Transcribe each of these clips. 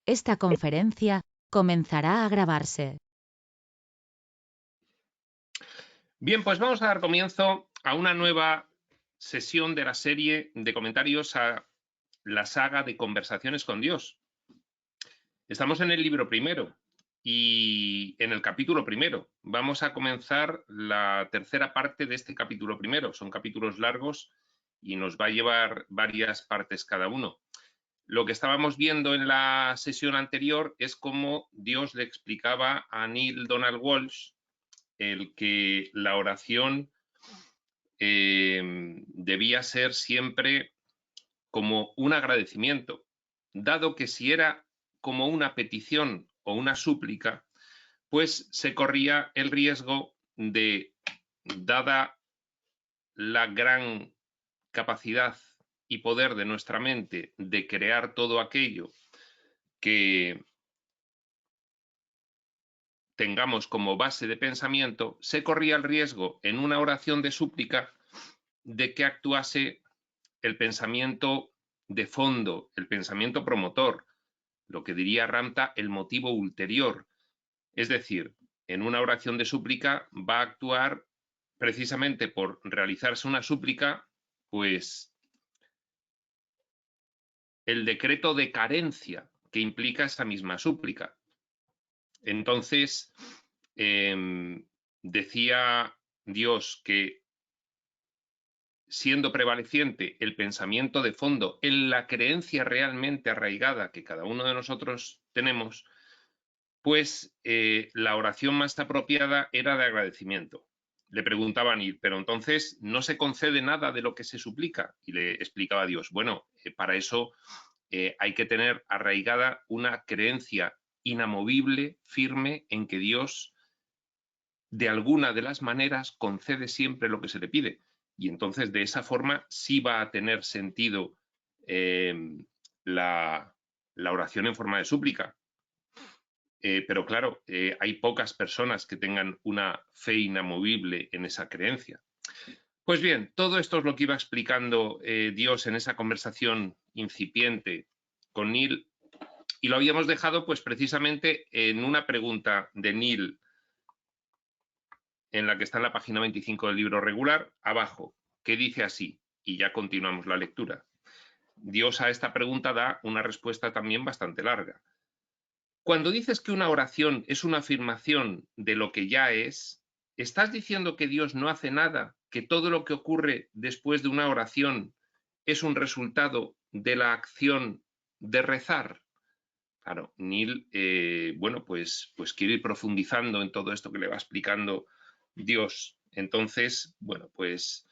Esta conferencia comenzará a grabarse. Bien, pues vamos a dar comienzo a una nueva sesión de la serie de comentarios a la saga de Conversaciones con Dios. Estamos en el libro primero y en el capítulo primero. Vamos a comenzar la tercera parte de este capítulo primero. Son capítulos largos y nos va a llevar varias partes cada uno. Lo que estábamos viendo en la sesión anterior es cómo Dios le explicaba a Neale Donald Walsch el que la oración debía ser siempre como un agradecimiento, dado que si era como una petición o una súplica, pues se corría el riesgo de, dada la gran capacidad y poder de nuestra mente de crear todo aquello que tengamos como base de pensamiento, se corría el riesgo en una oración de súplica de que actuase el pensamiento de fondo, el pensamiento promotor, lo que diría Ramta, el motivo ulterior. Es decir, en una oración de súplica va a actuar precisamente por realizarse una súplica, pues el decreto de carencia que implica esa misma súplica. Entonces, decía Dios que siendo prevaleciente el pensamiento de fondo en la creencia realmente arraigada que cada uno de nosotros tenemos, pues la oración más apropiada era de agradecimiento. Le preguntaban, pero entonces no se concede nada de lo que se suplica. Y le explicaba a Dios, bueno, para eso hay que tener arraigada una creencia inamovible, firme, en que Dios de alguna de las maneras concede siempre lo que se le pide. Y entonces de esa forma sí va a tener sentido la oración en forma de súplica. Pero claro, hay pocas personas que tengan una fe inamovible en esa creencia. Pues bien, todo esto es lo que iba explicando Dios en esa conversación incipiente con Neale, y lo habíamos dejado pues precisamente en una pregunta de Neale en la que está en la página 25 del libro regular, abajo, que dice así, y ya continuamos la lectura. Dios a esta pregunta da una respuesta también bastante larga. Cuando dices que una oración es una afirmación de lo que ya es, ¿estás diciendo que Dios no hace nada, que todo lo que ocurre después de una oración es un resultado de la acción de rezar? Claro, Neale, bueno, pues quiere ir profundizando en todo esto que le va explicando Dios. Entonces, bueno, pues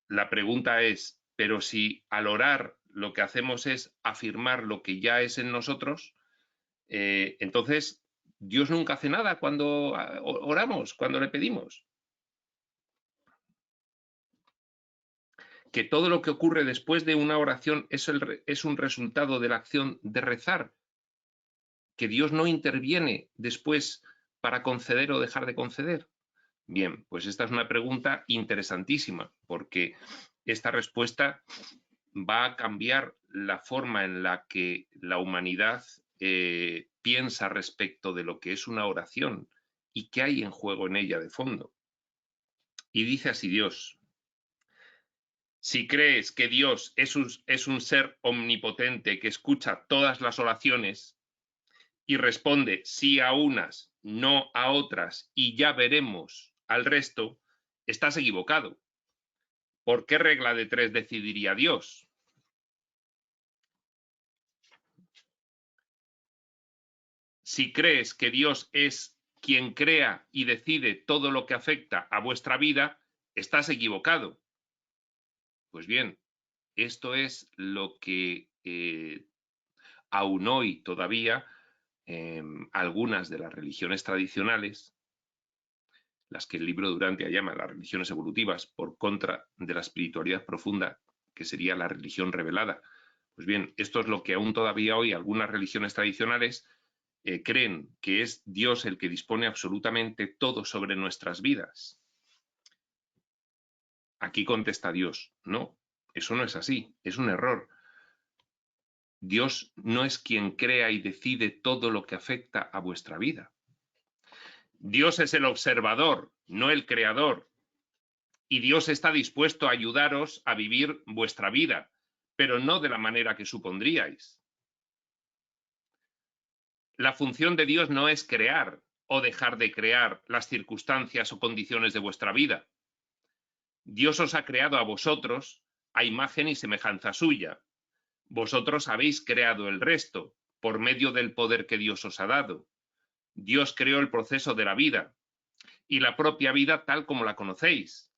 la pregunta es, pero si al orar lo que hacemos es afirmar lo que ya es en nosotros, entonces Dios nunca hace nada cuando oramos, cuando le pedimos. Que todo lo que ocurre después de una oración es un resultado de la acción de rezar, que Dios no interviene después para conceder o dejar de conceder. Bien, pues esta es una pregunta interesantísima, porque esta respuesta va a cambiar la forma en la que la humanidad piensa respecto de lo que es una oración y qué hay en juego en ella de fondo. Y dice así Dios: si crees que Dios es un ser omnipotente que escucha todas las oraciones y responde sí a unas, no a otras, y ya veremos al resto, estás equivocado. ¿Por qué regla de tres decidiría Dios? Si crees que Dios es quien crea y decide todo lo que afecta a vuestra vida, estás equivocado. Pues bien, esto es lo que aún hoy todavía algunas de las religiones tradicionales, las que el libro Durantia llama las religiones evolutivas, por contra de la espiritualidad profunda, que sería la religión revelada. Pues bien, esto es lo que aún todavía hoy algunas religiones tradicionales creen, que es Dios el que dispone absolutamente todo sobre nuestras vidas. Aquí contesta Dios: no, eso no es así, es un error. Dios no es quien crea y decide todo lo que afecta a vuestra vida. Dios es el observador, no el creador. Y Dios está dispuesto a ayudaros a vivir vuestra vida, pero no de la manera que supondríais. La función de Dios no es crear o dejar de crear las circunstancias o condiciones de vuestra vida. Dios os ha creado a vosotros a imagen y semejanza suya. Vosotros habéis creado el resto por medio del poder que Dios os ha dado. Dios creó el proceso de la vida y la propia vida tal como la conocéis.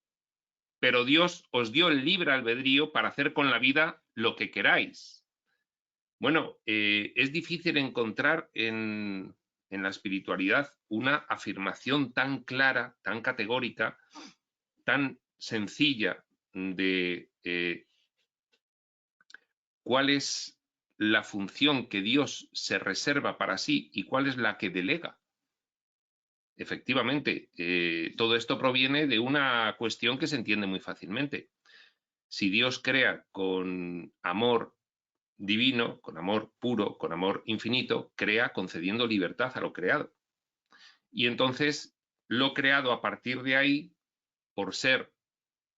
Pero Dios os dio el libre albedrío para hacer con la vida lo que queráis. Bueno, es difícil encontrar en la espiritualidad una afirmación tan clara, tan categórica, tan sencilla de cuál es la función que Dios se reserva para sí y cuál es la que delega. Efectivamente, todo esto proviene de una cuestión que se entiende muy fácilmente. Si Dios crea con amor divino, con amor puro, con amor infinito, crea concediendo libertad a lo creado. Y entonces, lo creado a partir de ahí, por ser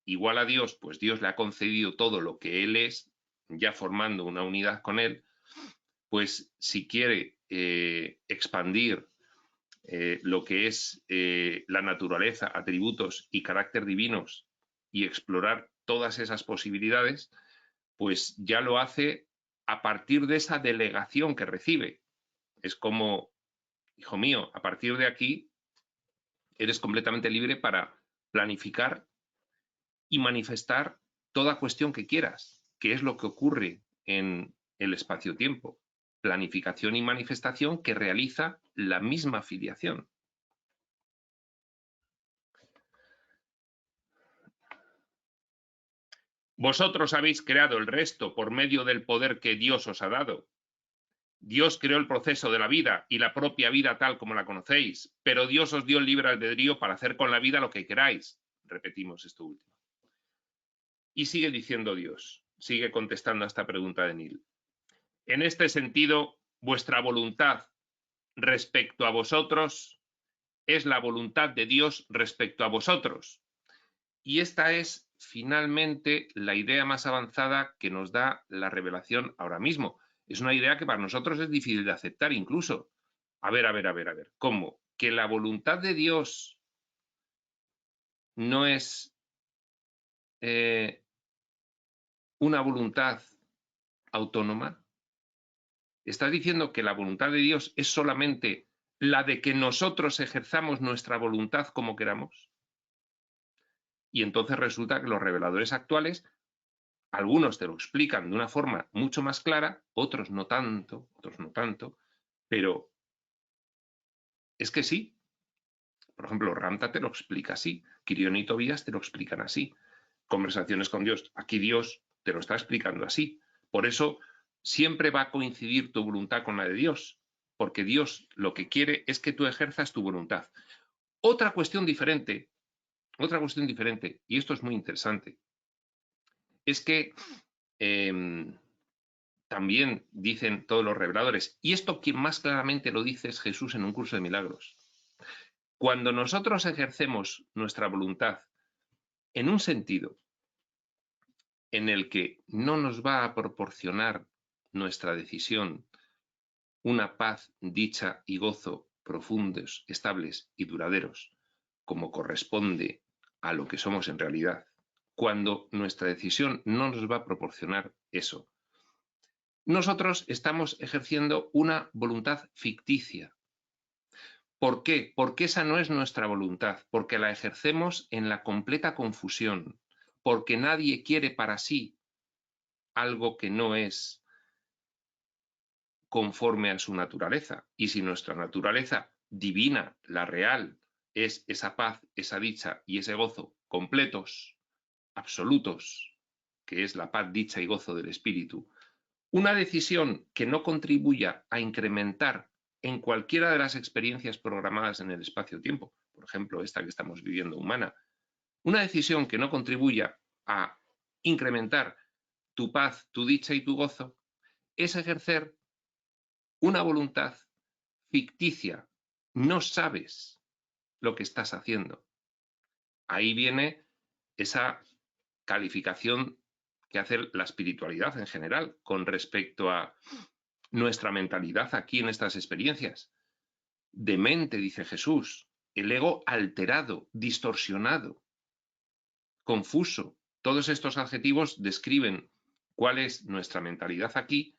igual a Dios, pues Dios le ha concedido todo lo que Él es, ya formando una unidad con Él, pues si quiere expandir lo que es la naturaleza, atributos y carácter divinos y explorar todas esas posibilidades, pues ya lo hace a partir de esa delegación que recibe. Es como, hijo mío, a partir de aquí eres completamente libre para planificar y manifestar toda cuestión que quieras, que es lo que ocurre en el espacio-tiempo. Planificación y manifestación que realiza la misma filiación. Vosotros habéis creado el resto por medio del poder que Dios os ha dado. Dios creó el proceso de la vida y la propia vida tal como la conocéis, pero Dios os dio el libre albedrío para hacer con la vida lo que queráis. Repetimos esto último. Y sigue diciendo Dios, sigue contestando a esta pregunta de Neil. En este sentido, vuestra voluntad respecto a vosotros es la voluntad de Dios respecto a vosotros. Y esta es finalmente la idea más avanzada que nos da la revelación ahora mismo. Es una idea que para nosotros es difícil de aceptar incluso. A ver. ¿Cómo? ¿Que la voluntad de Dios no es una voluntad autónoma? ¿Estás diciendo que la voluntad de Dios es solamente la de que nosotros ejerzamos nuestra voluntad como queramos? Y entonces resulta que los reveladores actuales, algunos te lo explican de una forma mucho más clara, otros no tanto, pero es que sí. Por ejemplo, Ramta te lo explica así, Quirión y Tobías te lo explican así. Conversaciones con Dios, aquí Dios te lo está explicando así. Por eso siempre va a coincidir tu voluntad con la de Dios, porque Dios lo que quiere es que tú ejerzas tu voluntad. Otra cuestión diferente, y esto es muy interesante, es que también dicen todos los reveladores, y esto quien más claramente lo dice es Jesús en un curso de milagros. Cuando nosotros ejercemos nuestra voluntad en un sentido en el que no nos va a proporcionar nuestra decisión una paz, dicha y gozo profundos, estables y duraderos, como corresponde a lo que somos en realidad, cuando nuestra decisión no nos va a proporcionar eso, nosotros estamos ejerciendo una voluntad ficticia. ¿Por qué? Porque esa no es nuestra voluntad, porque la ejercemos en la completa confusión, porque nadie quiere para sí algo que no es conforme a su naturaleza. Y si nuestra naturaleza divina, la real, es esa paz, esa dicha y ese gozo completos, absolutos, que es la paz, dicha y gozo del espíritu, una decisión que no contribuya a incrementar en cualquiera de las experiencias programadas en el espacio-tiempo, por ejemplo, esta que estamos viviendo humana, una decisión que no contribuya a incrementar tu paz, tu dicha y tu gozo, es ejercer una voluntad ficticia. No sabes lo que estás haciendo. Ahí viene esa calificación que hace la espiritualidad en general con respecto a nuestra mentalidad aquí en estas experiencias. Demente, dice Jesús, el ego alterado, distorsionado, confuso. Todos estos adjetivos describen cuál es nuestra mentalidad aquí,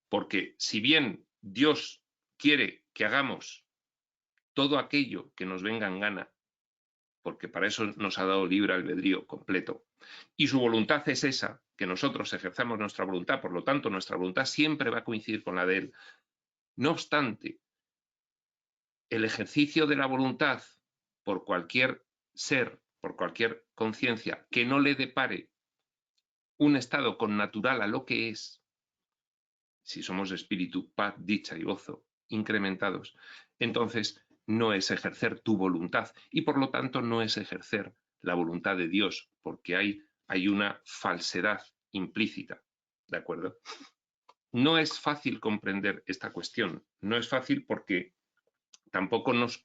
porque si bien Dios quiere que hagamos todo aquello que nos venga en gana, porque para eso nos ha dado libre albedrío completo, y su voluntad es esa, que nosotros ejerzamos nuestra voluntad, por lo tanto nuestra voluntad siempre va a coincidir con la de Él. No obstante, el ejercicio de la voluntad por cualquier ser, por cualquier conciencia, que no le depare un estado connatural a lo que es, si somos espíritu, paz, dicha y gozo incrementados, entonces no es ejercer tu voluntad y por lo tanto no es ejercer la voluntad de Dios, porque hay una falsedad implícita, ¿de acuerdo? No es fácil comprender esta cuestión, no es fácil porque tampoco nos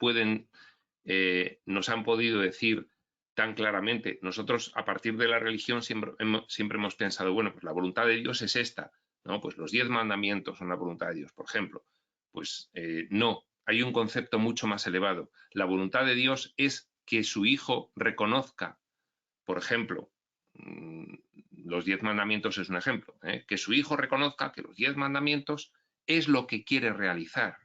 han podido decir tan claramente. Nosotros, a partir de la religión, siempre hemos pensado, bueno, pues la voluntad de Dios es esta, ¿no? Pues los 10 mandamientos son la voluntad de Dios, por ejemplo. Pues no, hay un concepto mucho más elevado. La voluntad de Dios es que su Hijo reconozca, por ejemplo, los 10 mandamientos es un ejemplo, que su Hijo reconozca que los 10 mandamientos es lo que quiere realizar.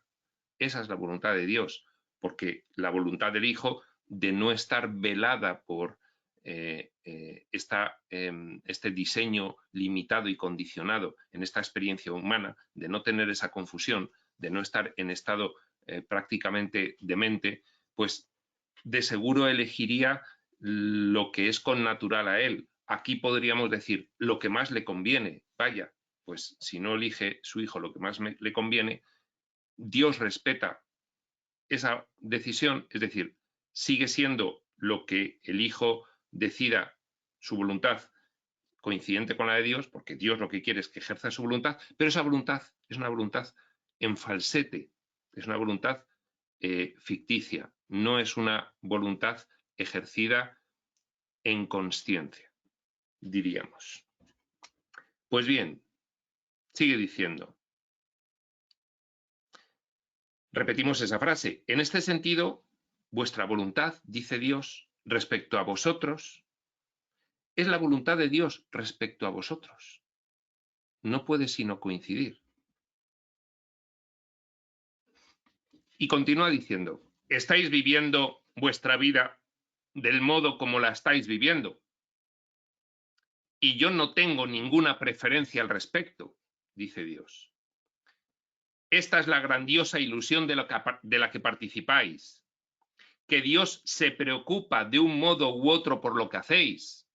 Esa es la voluntad de Dios, porque la voluntad del Hijo de no estar velada por este diseño limitado y condicionado en esta experiencia humana, de no tener esa confusión, de no estar en estado prácticamente demente, pues de seguro elegiría lo que es connatural a él. Aquí podríamos decir lo que más le conviene. Vaya, pues si no elige su hijo lo que más le conviene, Dios respeta esa decisión, es decir, sigue siendo lo que el hijo decida, su voluntad coincidente con la de Dios, porque Dios lo que quiere es que ejerza su voluntad, pero esa voluntad es una voluntad en falsete, es una voluntad ficticia, no es una voluntad ejercida en consciencia, diríamos. Pues bien, sigue diciendo, repetimos esa frase, en este sentido, vuestra voluntad, dice Dios, respecto a vosotros, es la voluntad de Dios respecto a vosotros. No puede sino coincidir. Y continúa diciendo, estáis viviendo vuestra vida del modo como la estáis viviendo. Y yo no tengo ninguna preferencia al respecto, dice Dios. Esta es la grandiosa ilusión de la que participáis, que Dios se preocupa de un modo u otro por lo que hacéis.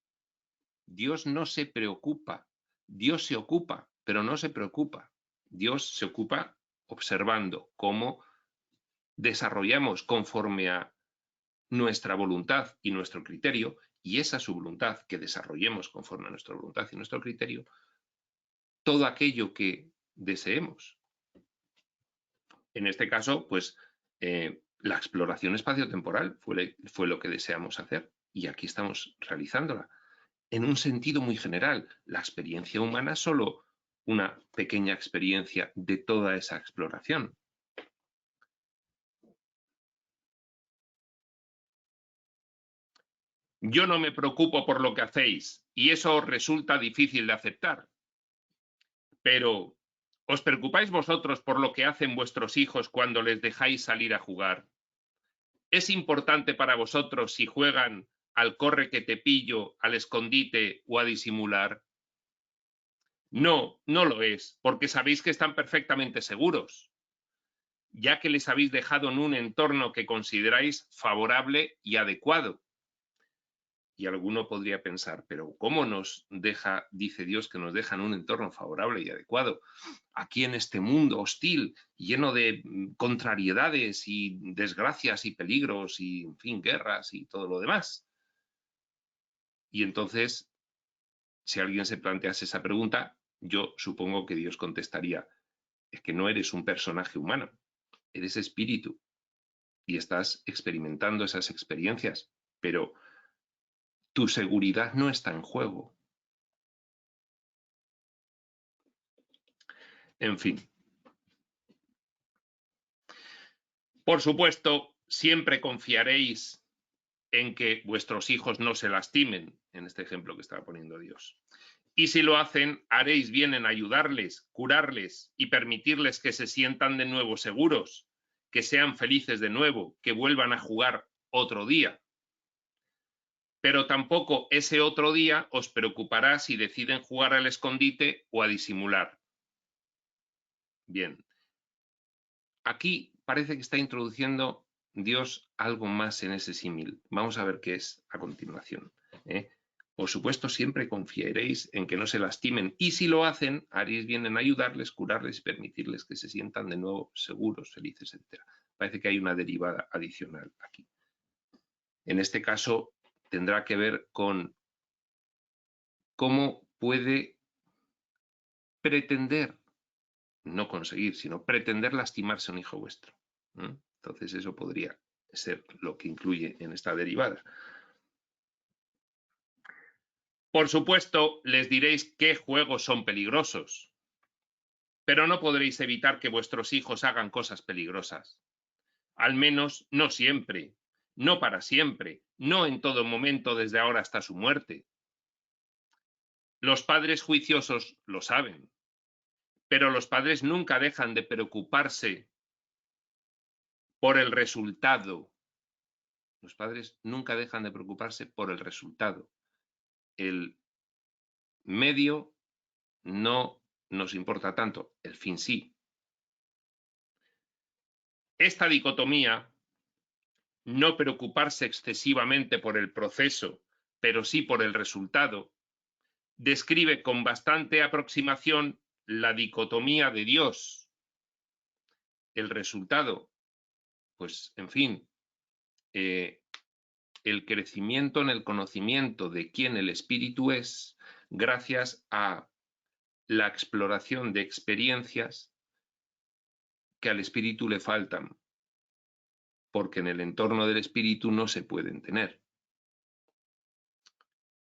Dios no se preocupa, Dios se ocupa, pero no se preocupa. Dios se ocupa observando cómo desarrollamos conforme a nuestra voluntad y nuestro criterio, y esa es su voluntad, que desarrollemos conforme a nuestra voluntad y nuestro criterio, todo aquello que deseemos. En este caso, pues, la exploración espaciotemporal fue lo que deseamos hacer, y aquí estamos realizándola. En un sentido muy general, la experiencia humana es solo una pequeña experiencia de toda esa exploración. Yo no me preocupo por lo que hacéis, y eso os resulta difícil de aceptar. Pero, ¿os preocupáis vosotros por lo que hacen vuestros hijos cuando les dejáis salir a jugar? ¿Es importante para vosotros si juegan al corre que te pillo, al escondite o a disimular? No, no lo es, porque sabéis que están perfectamente seguros, ya que les habéis dejado en un entorno que consideráis favorable y adecuado. Y alguno podría pensar, pero ¿cómo nos deja, dice Dios, que nos deja en un entorno favorable y adecuado? Aquí en este mundo hostil, lleno de contrariedades y desgracias y peligros y, en fin, guerras y todo lo demás. Y entonces, si alguien se plantease esa pregunta, yo supongo que Dios contestaría, es que no eres un personaje humano, eres espíritu y estás experimentando esas experiencias, pero tu seguridad no está en juego. En fin. Por supuesto, siempre confiaréis en que vuestros hijos no se lastimen, en este ejemplo que estaba poniendo Dios. Y si lo hacen, haréis bien en ayudarles, curarles y permitirles que se sientan de nuevo seguros, que sean felices de nuevo, que vuelvan a jugar otro día. Pero tampoco ese otro día os preocupará si deciden jugar al escondite o a disimular. Bien. Aquí parece que está introduciendo Dios algo más en ese símil. Vamos a ver qué es a continuación. Por supuesto, siempre confiaréis en que no se lastimen y si lo hacen, haréis bien en ayudarles, curarles y permitirles que se sientan de nuevo seguros, felices, etc. Parece que hay una derivada adicional aquí. En este caso, tendrá que ver con cómo puede pretender, no conseguir, sino pretender lastimarse un hijo vuestro. Entonces eso podría ser lo que incluye en esta derivada. Por supuesto, les diréis qué juegos son peligrosos, pero no podréis evitar que vuestros hijos hagan cosas peligrosas. Al menos no siempre, no para siempre, no en todo momento desde ahora hasta su muerte. Los padres juiciosos lo saben, pero los padres nunca dejan de preocuparse por el resultado. Los padres nunca dejan de preocuparse por el resultado. El medio no nos importa tanto, el fin sí. Esta dicotomía, no preocuparse excesivamente por el proceso, pero sí por el resultado, describe con bastante aproximación la dicotomía de Dios. El resultado, pues, en fin, el crecimiento en el conocimiento de quién el espíritu es, gracias a la exploración de experiencias que al espíritu le faltan, porque en el entorno del espíritu no se pueden tener.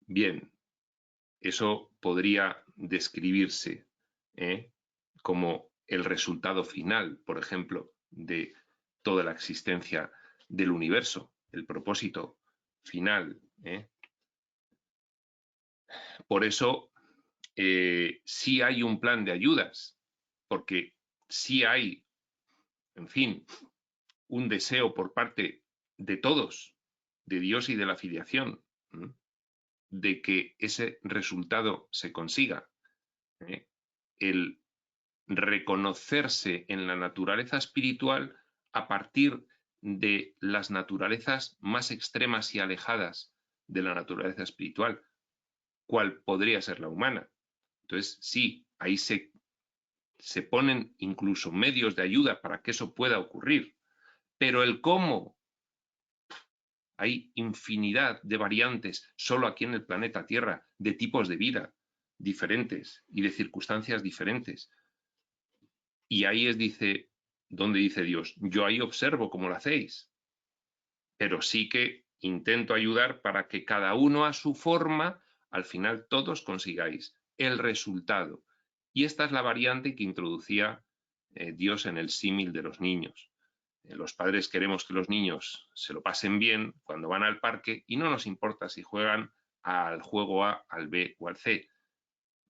Bien, eso podría describirse como el resultado final, por ejemplo, de toda la existencia del universo, el propósito final. Por eso sí hay un plan de ayudas, porque sí hay, en fin, un deseo por parte de todos, de Dios y de la filiación, de que ese resultado se consiga. El reconocerse en la naturaleza espiritual a partir de las naturalezas más extremas y alejadas de la naturaleza espiritual, cual podría ser la humana. Entonces, sí, ahí se ponen incluso medios de ayuda para que eso pueda ocurrir, pero el cómo, hay infinidad de variantes solo aquí en el planeta Tierra, de tipos de vida diferentes y de circunstancias diferentes. Y ahí dice, donde dice Dios, yo ahí observo cómo lo hacéis, pero sí que intento ayudar para que cada uno a su forma, al final todos consigáis el resultado. Y esta es la variante que introducía Dios en el símil de los niños. Los padres queremos que los niños se lo pasen bien cuando van al parque y no nos importa si juegan al juego A, al B o al C,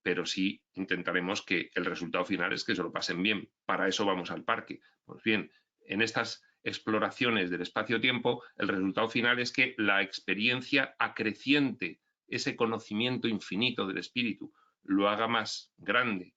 pero sí intentaremos que el resultado final es que se lo pasen bien. Para eso vamos al parque. Pues bien, en estas exploraciones del espacio-tiempo, el resultado final es que la experiencia acreciente ese conocimiento infinito del espíritu, lo haga más grande.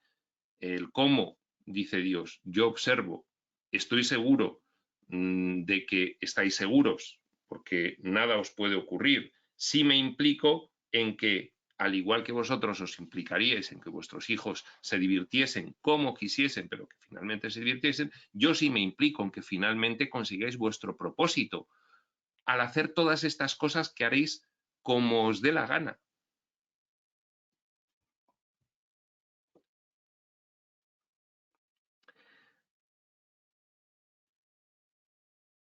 El cómo, dice Dios, yo observo, estoy seguro de que estáis seguros, porque nada os puede ocurrir. Si me implico en que, al igual que vosotros os implicaríais en que vuestros hijos se divirtiesen como quisiesen, pero que finalmente se divirtiesen, yo sí me implico en que finalmente consigáis vuestro propósito al hacer todas estas cosas que haréis como os dé la gana.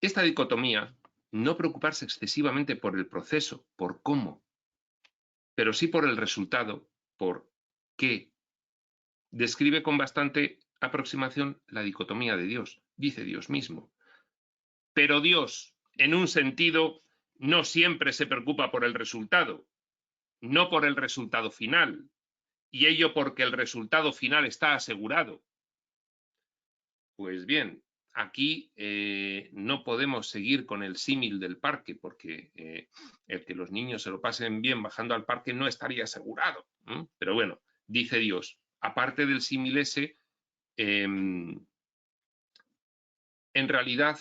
Esta dicotomía, no preocuparse excesivamente por el proceso, por cómo, pero sí por el resultado, por qué, describe con bastante aproximación la dicotomía de Dios. Dice Dios mismo. Pero Dios, en un sentido, no siempre se preocupa por el resultado, no por el resultado final, y ello porque el resultado final está asegurado. Pues bien, aquí no podemos seguir con el símil del parque, porque el que los niños se lo pasen bien bajando al parque no estaría asegurado. Pero bueno, dice Dios, aparte del símil ese, en realidad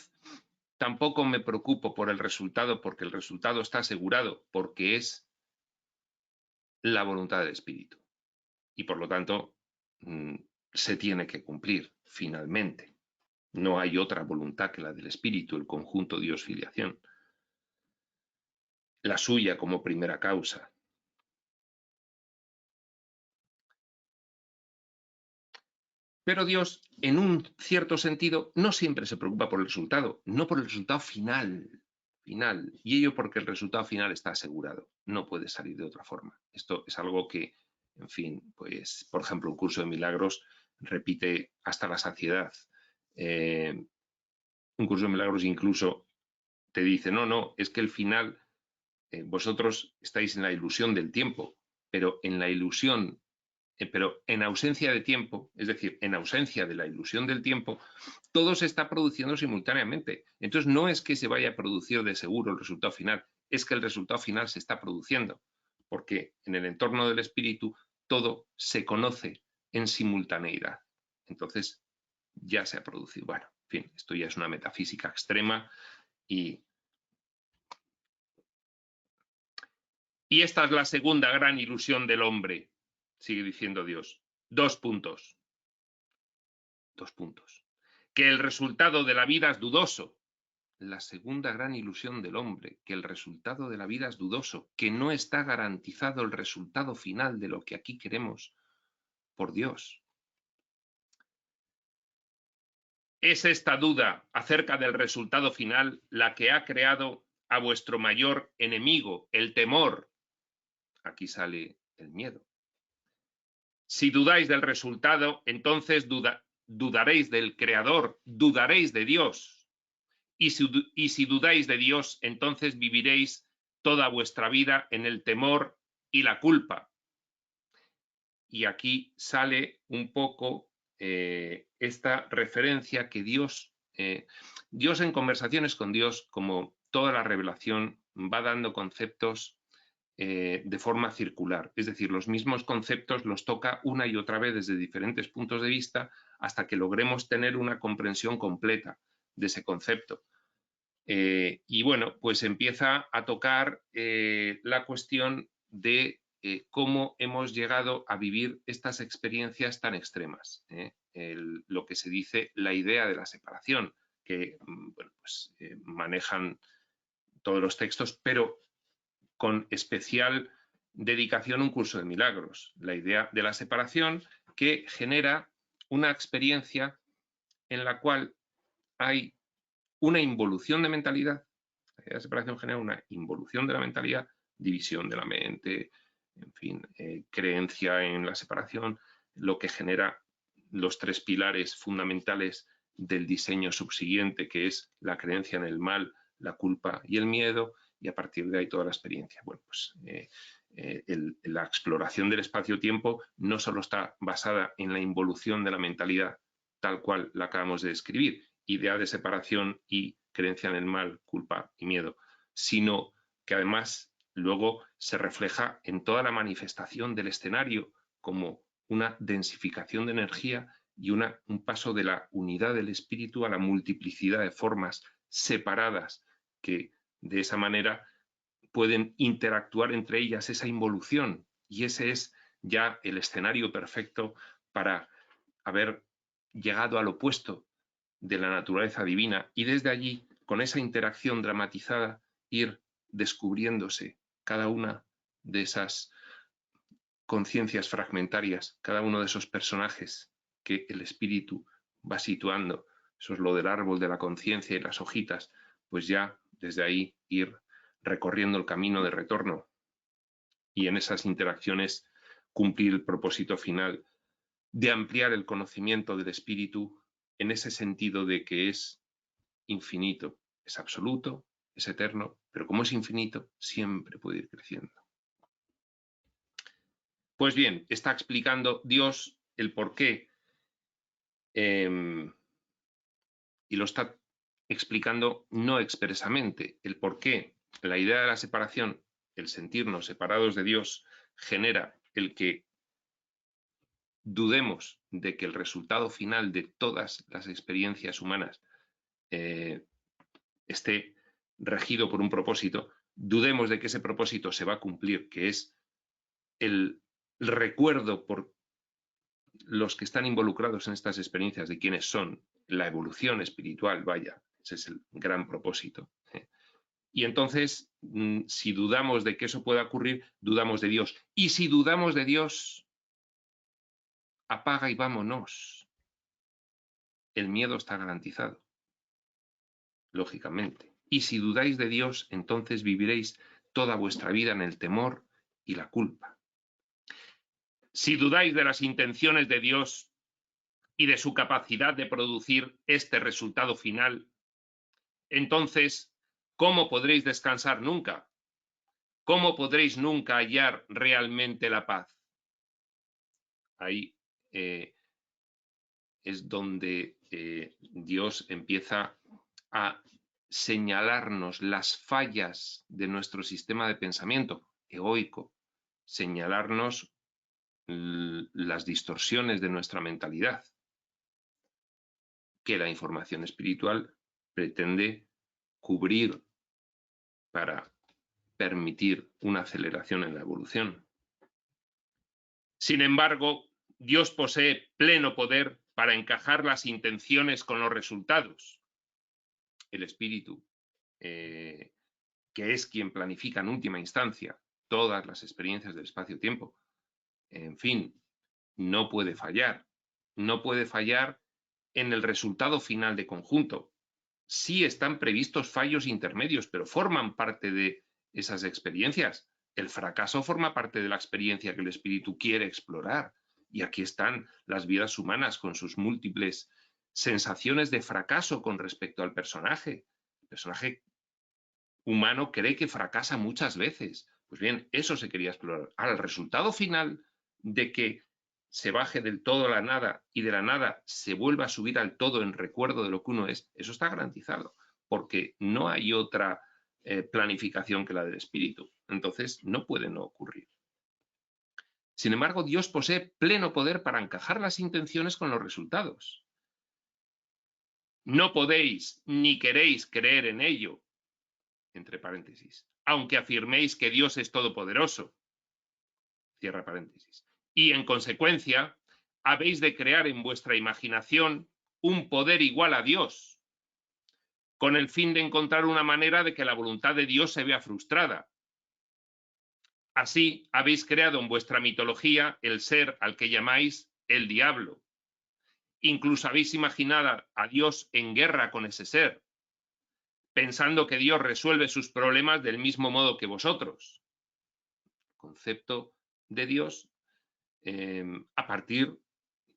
tampoco me preocupo por el resultado, porque el resultado está asegurado, porque es la voluntad del Espíritu. Y por lo tanto, se tiene que cumplir finalmente. No hay otra voluntad que la del Espíritu, el conjunto Dios-filiación. La suya como primera causa. Pero Dios, en un cierto sentido, no siempre se preocupa por el resultado, no por el resultado final. Y ello porque el resultado final está asegurado, no puede salir de otra forma. Esto es algo que, en fin, pues, por ejemplo, un curso de milagros repite hasta la saciedad. Un curso de milagros incluso te dice, no, es que el final, vosotros estáis en la ilusión del tiempo, pero en la ilusión, pero en ausencia de tiempo, es decir, en ausencia de la ilusión del tiempo, todo se está produciendo simultáneamente. Entonces no es que se vaya a producir de seguro el resultado final, es que el resultado final se está produciendo, porque en el entorno del espíritu todo se conoce en simultaneidad. Entonces ya se ha producido. Bueno, en fin, esto ya es una metafísica extrema y esta es la segunda gran ilusión del hombre, sigue diciendo Dios. 2 puntos. 2 puntos. Que el resultado de la vida es dudoso. La segunda gran ilusión del hombre, que el resultado de la vida es dudoso, que no está garantizado el resultado final de lo que aquí queremos por Dios. Es esta duda acerca del resultado final la que ha creado a vuestro mayor enemigo, el temor. Aquí sale el miedo. Si dudáis del resultado, entonces dudaréis del Creador, dudaréis de Dios. Y si dudáis de Dios, entonces viviréis toda vuestra vida en el temor y la culpa. Y aquí sale un poco esta referencia que Dios en conversaciones con Dios, como toda la revelación, va dando conceptos de forma circular. Es decir, los mismos conceptos los toca una y otra vez desde diferentes puntos de vista hasta que logremos tener una comprensión completa de ese concepto. Y bueno, pues empieza a tocar la cuestión de cómo hemos llegado a vivir estas experiencias tan extremas. Lo que se dice la idea de la separación, que bueno, pues, manejan todos los textos, pero con especial dedicación un curso de milagros. La idea de la separación que genera una experiencia en la cual hay una involución de mentalidad. La separación genera una involución de la mentalidad, división de la mente, en fin, creencia en la separación, lo que genera los 3 pilares fundamentales del diseño subsiguiente, que es la creencia en el mal, la culpa y el miedo, y a partir de ahí toda la experiencia. Bueno, pues la exploración del espacio-tiempo no solo está basada en la involución de la mentalidad tal cual la acabamos de describir, idea de separación y creencia en el mal, culpa y miedo, sino que además luego se refleja en toda la manifestación del escenario como una densificación de energía y un paso de la unidad del espíritu a la multiplicidad de formas separadas que de esa manera pueden interactuar entre ellas, esa involución, y ese es ya el escenario perfecto para haber llegado al opuesto de la naturaleza divina y desde allí, con esa interacción dramatizada, ir descubriéndose cada una de esas conciencias fragmentarias, cada uno de esos personajes que el espíritu va situando. Eso es lo del árbol de la conciencia y las hojitas, pues ya desde ahí ir recorriendo el camino de retorno y en esas interacciones cumplir el propósito final de ampliar el conocimiento del espíritu en ese sentido de que es infinito, es absoluto, es eterno, pero como es infinito, siempre puede ir creciendo. Pues bien, está explicando Dios el porqué y lo está explicando no expresamente, el porqué la idea de la separación, el sentirnos separados de Dios, genera el que dudemos de que el resultado final de todas las experiencias humanas esté regido por un propósito, dudemos de que ese propósito se va a cumplir, que es el recuerdo por los que están involucrados en estas experiencias de quiénes son, la evolución espiritual, vaya, ese es el gran propósito. Y entonces, si dudamos de que eso pueda ocurrir, dudamos de Dios. Y si dudamos de Dios, apaga y vámonos. El miedo está garantizado, lógicamente. Y si dudáis de Dios, entonces viviréis toda vuestra vida en el temor y la culpa. Si dudáis de las intenciones de Dios y de su capacidad de producir este resultado final, entonces, ¿cómo podréis descansar nunca? ¿Cómo podréis nunca hallar realmente la paz? Ahí es donde Dios empieza a señalarnos las fallas de nuestro sistema de pensamiento egoico, señalarnos las distorsiones de nuestra mentalidad, que la información espiritual pretende cubrir para permitir una aceleración en la evolución. Sin embargo, Dios posee pleno poder para encajar las intenciones con los resultados. El espíritu, que es quien planifica en última instancia todas las experiencias del espacio-tiempo, en fin, no puede fallar. No puede fallar en el resultado final de conjunto. Sí están previstos fallos intermedios, pero forman parte de esas experiencias. El fracaso forma parte de la experiencia que el espíritu quiere explorar. Y aquí están las vidas humanas con sus múltiples sensaciones de fracaso con respecto al personaje. El personaje humano cree que fracasa muchas veces. Pues bien, eso se quería explorar. Ahora, el resultado final de que se baje del todo a la nada y de la nada se vuelva a subir al todo en recuerdo de lo que uno es, eso está garantizado, porque no hay otra planificación que la del espíritu. Entonces, no puede no ocurrir. Sin embargo, Dios posee pleno poder para encajar las intenciones con los resultados. No podéis ni queréis creer en ello, entre paréntesis, aunque afirméis que Dios es todopoderoso, cierra paréntesis, y en consecuencia habéis de crear en vuestra imaginación un poder igual a Dios, con el fin de encontrar una manera de que la voluntad de Dios se vea frustrada. Así habéis creado en vuestra mitología el ser al que llamáis el diablo. Incluso habéis imaginado a Dios en guerra con ese ser, pensando que Dios resuelve sus problemas del mismo modo que vosotros. Concepto de Dios a partir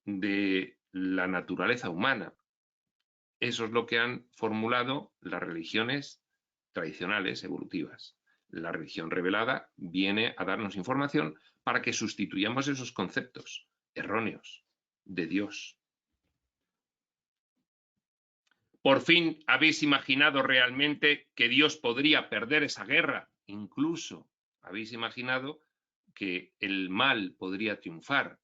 de la naturaleza humana. Eso es lo que han formulado las religiones tradicionales evolutivas. La religión revelada viene a darnos información para que sustituyamos esos conceptos erróneos de Dios. Por fin habéis imaginado realmente que Dios podría perder esa guerra. Incluso habéis imaginado que el mal podría triunfar.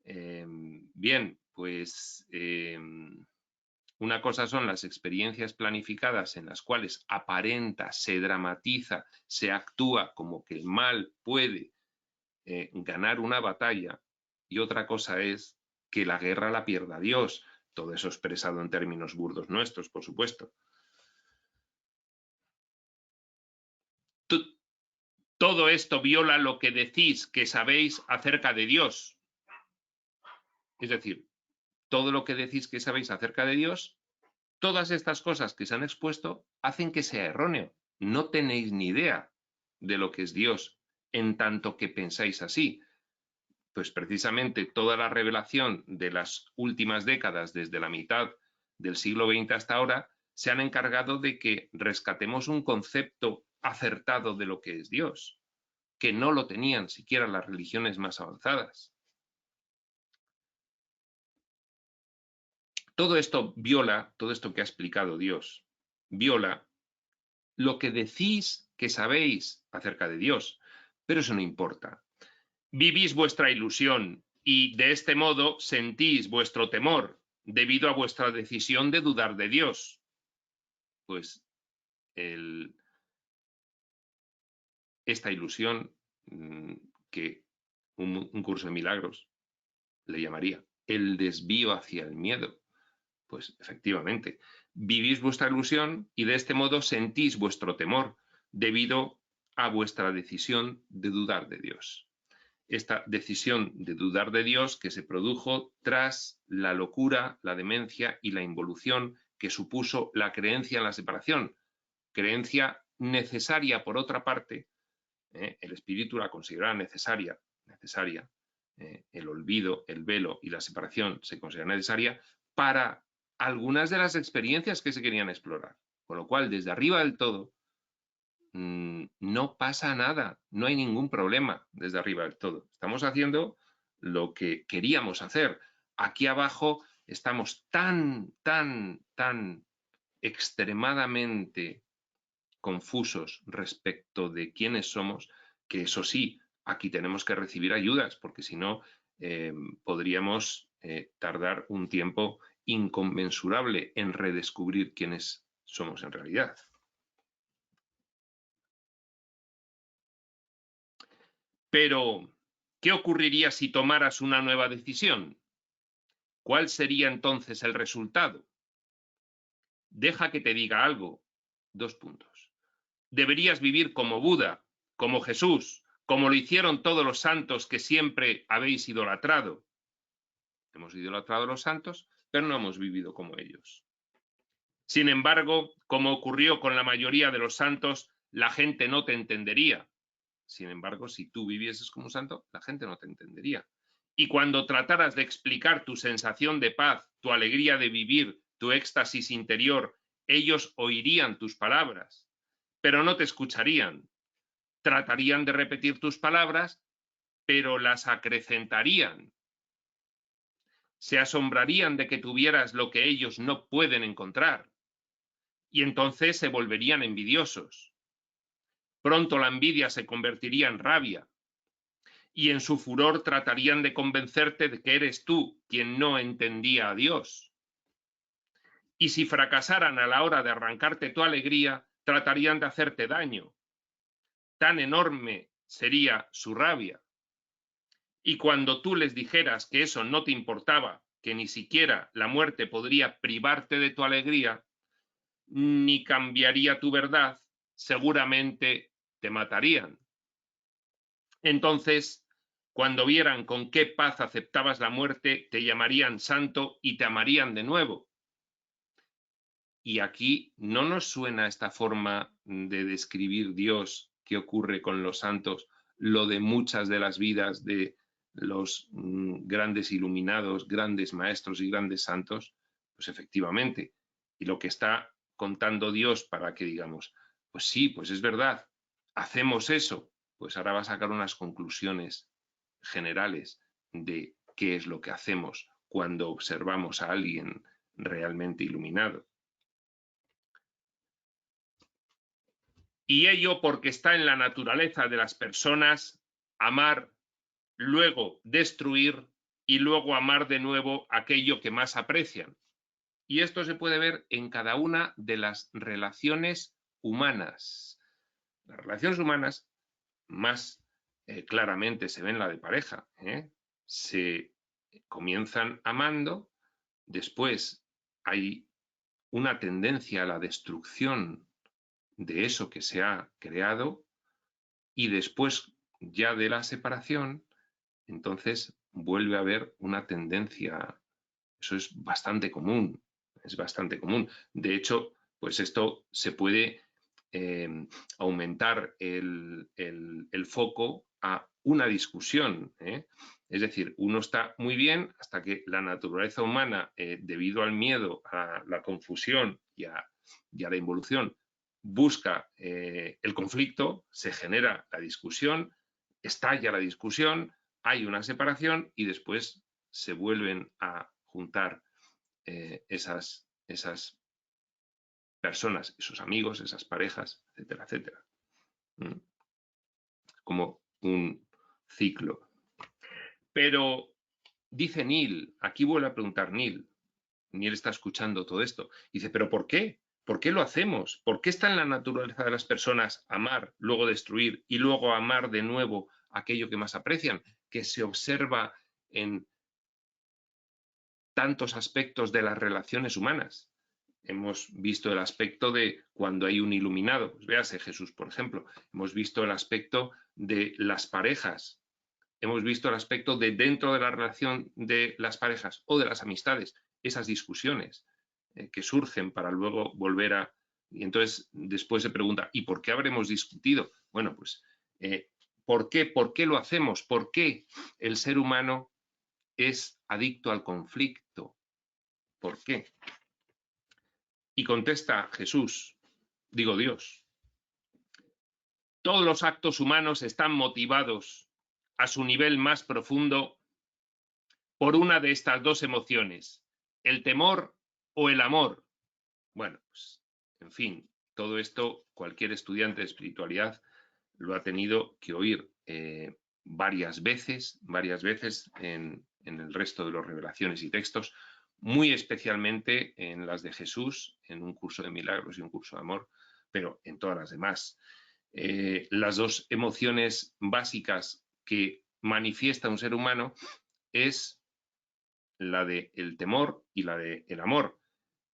Bien, pues una cosa son las experiencias planificadas en las cuales aparenta, se dramatiza, se actúa como que el mal puede ganar una batalla, y otra cosa es que la guerra la pierda Dios. Todo eso expresado en términos burdos nuestros, por supuesto. Todo esto viola lo que decís que sabéis acerca de Dios. Es decir, todo lo que decís que sabéis acerca de Dios todas estas cosas que se han expuesto hacen que sea erróneo. No tenéis ni idea de lo que es Dios, en tanto que pensáis así. Pues precisamente toda la revelación de las últimas décadas, desde la mitad del siglo XX hasta ahora, se han encargado de que rescatemos un concepto acertado de lo que es Dios, que no lo tenían siquiera las religiones más avanzadas. Todo esto viola, todo esto que ha explicado Dios, viola lo que decís que sabéis acerca de Dios, pero eso no importa. Vivís vuestra ilusión y de este modo sentís vuestro temor debido a vuestra decisión de dudar de Dios. Pues esta ilusión que un curso de milagros le llamaría el desvío hacia el miedo. Pues efectivamente, vivís vuestra ilusión y de este modo sentís vuestro temor debido a vuestra decisión de dudar de Dios. Esta decisión de dudar de Dios que se produjo tras la locura, la demencia y la involución que supuso la creencia en la separación, creencia necesaria por otra parte, el espíritu la consideraba necesaria, el olvido, el velo y la separación se considera necesaria para algunas de las experiencias que se querían explorar. Con lo cual, desde arriba del todo, no pasa nada, no hay ningún problema desde arriba del todo. Estamos haciendo lo que queríamos hacer. Aquí abajo estamos tan extremadamente confusos respecto de quiénes somos, que eso sí, aquí tenemos que recibir ayudas, porque si no, podríamos tardar un tiempo inconmensurable en redescubrir quiénes somos en realidad. Pero, ¿qué ocurriría si tomaras una nueva decisión? ¿Cuál sería entonces el resultado? Deja que te diga algo. 2 puntos. Deberías vivir como Buda, como Jesús, como lo hicieron todos los santos que siempre habéis idolatrado. Hemos idolatrado a los santos, pero no hemos vivido como ellos. Sin embargo, como ocurrió con la mayoría de los santos, la gente no te entendería. Sin embargo, si tú vivieses como un santo, la gente no te entendería. Y cuando trataras de explicar tu sensación de paz, tu alegría de vivir, tu éxtasis interior, ellos oirían tus palabras, pero no te escucharían. Tratarían de repetir tus palabras, pero las acrecentarían. Se asombrarían de que tuvieras lo que ellos no pueden encontrar. Y entonces se volverían envidiosos. Pronto la envidia se convertiría en rabia. Y en su furor tratarían de convencerte de que eres tú quien no entendía a Dios. Y si fracasaran a la hora de arrancarte tu alegría, tratarían de hacerte daño. Tan enorme sería su rabia. Y cuando tú les dijeras que eso no te importaba, que ni siquiera la muerte podría privarte de tu alegría, ni cambiaría tu verdad, seguramente te matarían. Entonces, cuando vieran con qué paz aceptabas la muerte, te llamarían santo y te amarían de nuevo. Y aquí no nos suena esta forma de describir Dios que ocurre con los santos, lo de muchas de las vidas de los grandes iluminados, grandes maestros y grandes santos. Pues efectivamente, y lo que está contando Dios para que digamos, pues sí, pues es verdad, hacemos eso, pues ahora va a sacar unas conclusiones generales de qué es lo que hacemos cuando observamos a alguien realmente iluminado. Y ello porque está en la naturaleza de las personas amar, luego destruir y luego amar de nuevo aquello que más aprecian. Y esto se puede ver en cada una de las relaciones humanas. Las relaciones humanas más claramente se ven la de pareja. Se comienzan amando, después hay una tendencia a la destrucción de eso que se ha creado y después ya de la separación, entonces vuelve a haber una tendencia, eso es bastante común, es bastante común. De hecho, pues esto se puede aumentar el foco a una discusión, ¿eh? Es decir, uno está muy bien hasta que la naturaleza humana, debido al miedo, a la confusión y a la involución, busca el conflicto, se genera la discusión, estalla la discusión, hay una separación y después se vuelven a juntar esas personas, esos amigos, esas parejas, etcétera, etcétera. Como un ciclo. Pero dice Neil, aquí vuelve a preguntar Neil está escuchando todo esto, dice, ¿pero por qué? ¿Por qué lo hacemos? ¿Por qué está en la naturaleza de las personas amar, luego destruir y luego amar de nuevo aquello que más aprecian? Que se observa en tantos aspectos de las relaciones humanas. Hemos visto el aspecto de cuando hay un iluminado, pues véase Jesús, por ejemplo. Hemos visto el aspecto de las parejas. Hemos visto el aspecto de dentro de la relación de las parejas o de las amistades, esas discusiones que surgen para luego volver a... Y entonces después se pregunta, ¿y por qué habremos discutido? Bueno, pues, ¿por qué? ¿Por qué lo hacemos? ¿Por qué el ser humano es adicto al conflicto? ¿Por qué? Y contesta Jesús, digo Dios, todos los actos humanos están motivados a su nivel más profundo por una de estas dos emociones, el temor o el amor. Bueno, pues, en fin, todo esto cualquier estudiante de espiritualidad lo ha tenido que oír varias veces en el resto de las revelaciones y textos, muy especialmente en las de Jesús, en un curso de milagros y un curso de amor, pero en todas las demás. Las dos emociones básicas que manifiesta un ser humano es la del temor y la del amor.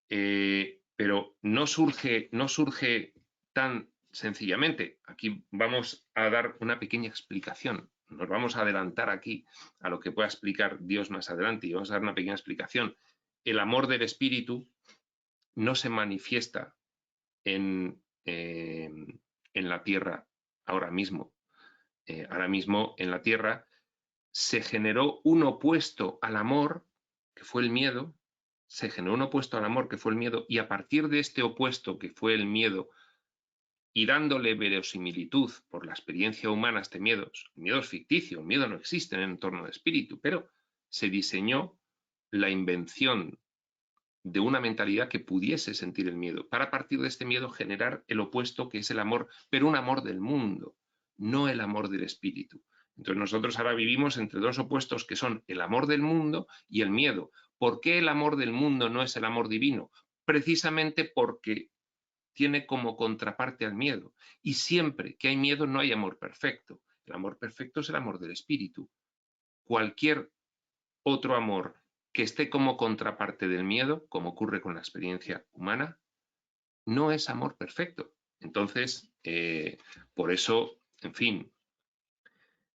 Pero no surge tan sencillamente. Aquí vamos a dar una pequeña explicación. Nos vamos a adelantar aquí a lo que pueda explicar Dios más adelante y vamos a dar una pequeña explicación. El amor del espíritu no se manifiesta en la tierra ahora mismo. Ahora mismo en la tierra se generó un opuesto al amor, que fue el miedo, se generó un opuesto al amor, que fue el miedo, y a partir de este opuesto, que fue el miedo, y dándole verosimilitud por la experiencia humana a este miedo, el miedo es ficticio, el miedo no existe en el entorno del espíritu, pero se diseñó la invención de una mentalidad que pudiese sentir el miedo, para a partir de este miedo generar el opuesto, que es el amor, pero un amor del mundo, no el amor del espíritu. Entonces nosotros ahora vivimos entre dos opuestos que son el amor del mundo y el miedo. ¿Por qué el amor del mundo no es el amor divino? Precisamente porque tiene como contraparte al miedo. Y siempre que hay miedo no hay amor perfecto. El amor perfecto es el amor del espíritu. Cualquier otro amor que esté como contraparte del miedo, como ocurre con la experiencia humana, no es amor perfecto. Entonces, por eso, en fin,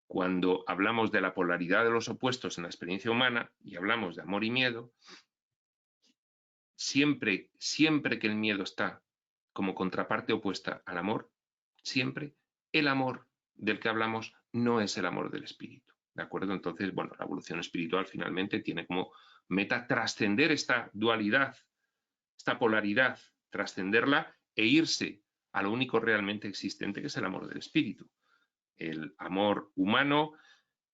cuando hablamos de la polaridad de los opuestos en la experiencia humana y hablamos de amor y miedo, siempre que el miedo está como contraparte opuesta al amor, siempre el amor del que hablamos no es el amor del espíritu. ¿De acuerdo? Entonces, bueno, la evolución espiritual finalmente tiene como meta trascender esta dualidad, esta polaridad, trascenderla e irse a lo único realmente existente, que es el amor del espíritu. El amor humano,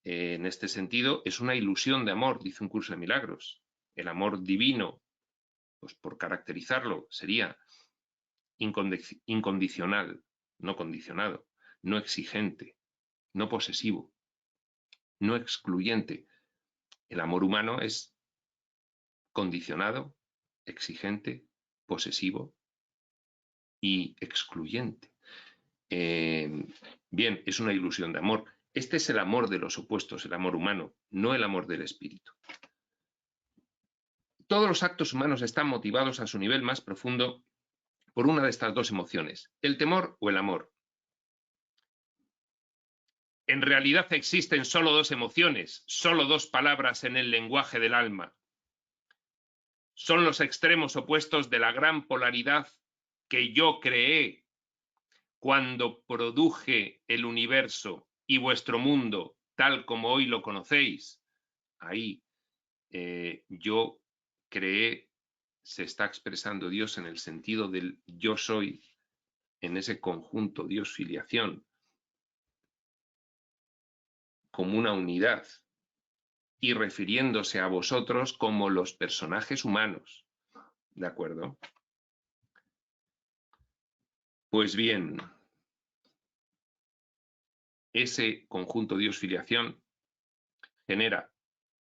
en este sentido, es una ilusión de amor, dice un curso de milagros. El amor divino, pues por caracterizarlo, sería incondicional, no condicionado, no exigente, no posesivo, no excluyente. El amor humano es condicionado, exigente, posesivo y excluyente. Bien, es una ilusión de amor. Este es el amor de los opuestos, el amor humano, no el amor del espíritu. Todos los actos humanos están motivados a su nivel más profundo por una de estas dos emociones, el temor o el amor. En realidad existen solo dos emociones, solo dos palabras en el lenguaje del alma. son los extremos opuestos de la gran polaridad que yo creé cuando produje el universo y vuestro mundo tal como hoy lo conocéis. Ahí yo creé, se está expresando Dios en el sentido del yo soy, en ese conjunto Dios-filiación, como una unidad, y refiriéndose a vosotros como los personajes humanos. ¿De acuerdo? Pues bien, ese conjunto Dios-filiación genera,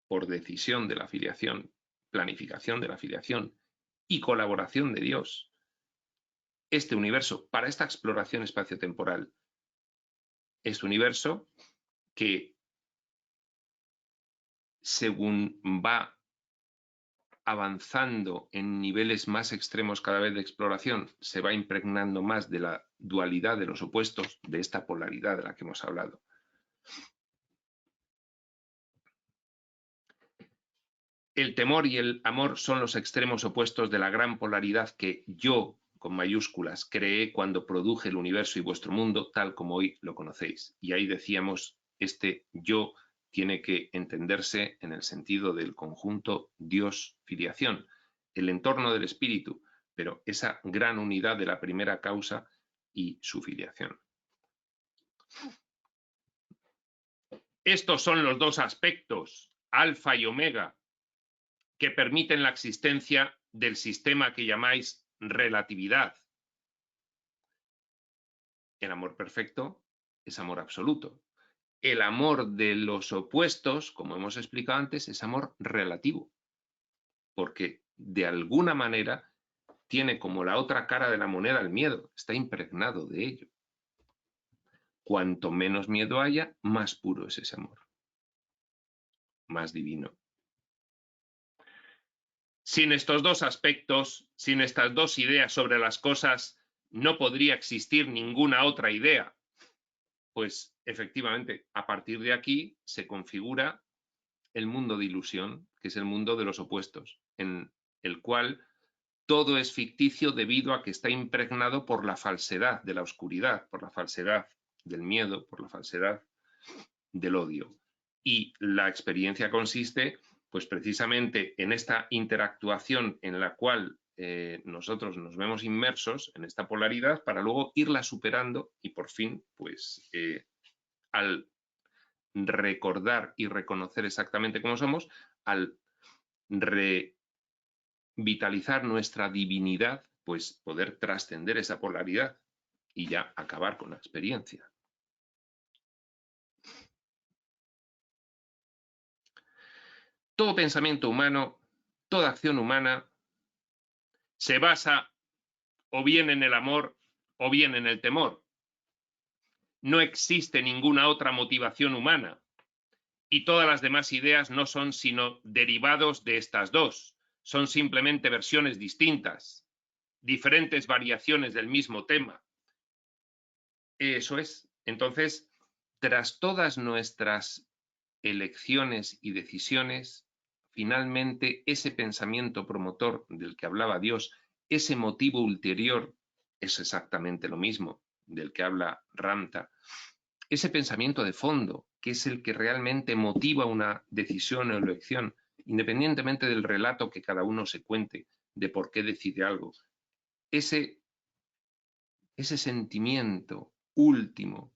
por decisión de la filiación, planificación de la filiación y colaboración de Dios, este universo para esta exploración espaciotemporal. Este universo que, según va avanzando en niveles más extremos cada vez de exploración, se va impregnando más de la dualidad de los opuestos, de esta polaridad de la que hemos hablado. El temor y el amor son los extremos opuestos de la gran polaridad que yo, con mayúsculas, creé cuando produje el universo y vuestro mundo tal como hoy lo conocéis. Y ahí decíamos, este yo tiene que entenderse en el sentido del conjunto Dios-filiación, el entorno del espíritu, pero esa gran unidad de la primera causa y su filiación. Estos son los dos aspectos, alfa y omega, que permiten la existencia del sistema que llamáis relatividad. El amor perfecto es amor absoluto. El amor de los opuestos, como hemos explicado antes, es amor relativo, porque de alguna manera tiene como la otra cara de la moneda el miedo, está impregnado de ello. Cuanto menos miedo haya, más puro es ese amor, más divino. Sin estos dos aspectos, sin estas dos ideas sobre las cosas, no podría existir ninguna otra idea. Pues efectivamente, a partir de aquí se configura el mundo de ilusión, que es el mundo de los opuestos, en el cual todo es ficticio debido a que está impregnado por la falsedad de la oscuridad, por la falsedad del miedo, por la falsedad del odio. Y la experiencia consiste, pues precisamente en esta interactuación en la cual nosotros nos vemos inmersos en esta polaridad para luego irla superando y por fin, pues al recordar y reconocer exactamente cómo somos, al revitalizar nuestra divinidad, pues poder trascender esa polaridad y ya acabar con la experiencia. Todo pensamiento humano, toda acción humana se basa o bien en el amor o bien en el temor. No existe ninguna otra motivación humana y todas las demás ideas no son sino derivados de estas dos. Son simplemente versiones distintas, diferentes variaciones del mismo tema. Eso es. Entonces, tras todas nuestras elecciones y decisiones, finalmente ese pensamiento promotor del que hablaba Dios, ese motivo ulterior, es exactamente lo mismo del que habla Ramta. Ese pensamiento de fondo, que es el que realmente motiva una decisión o elección, independientemente del relato que cada uno se cuente de por qué decide algo. Ese sentimiento último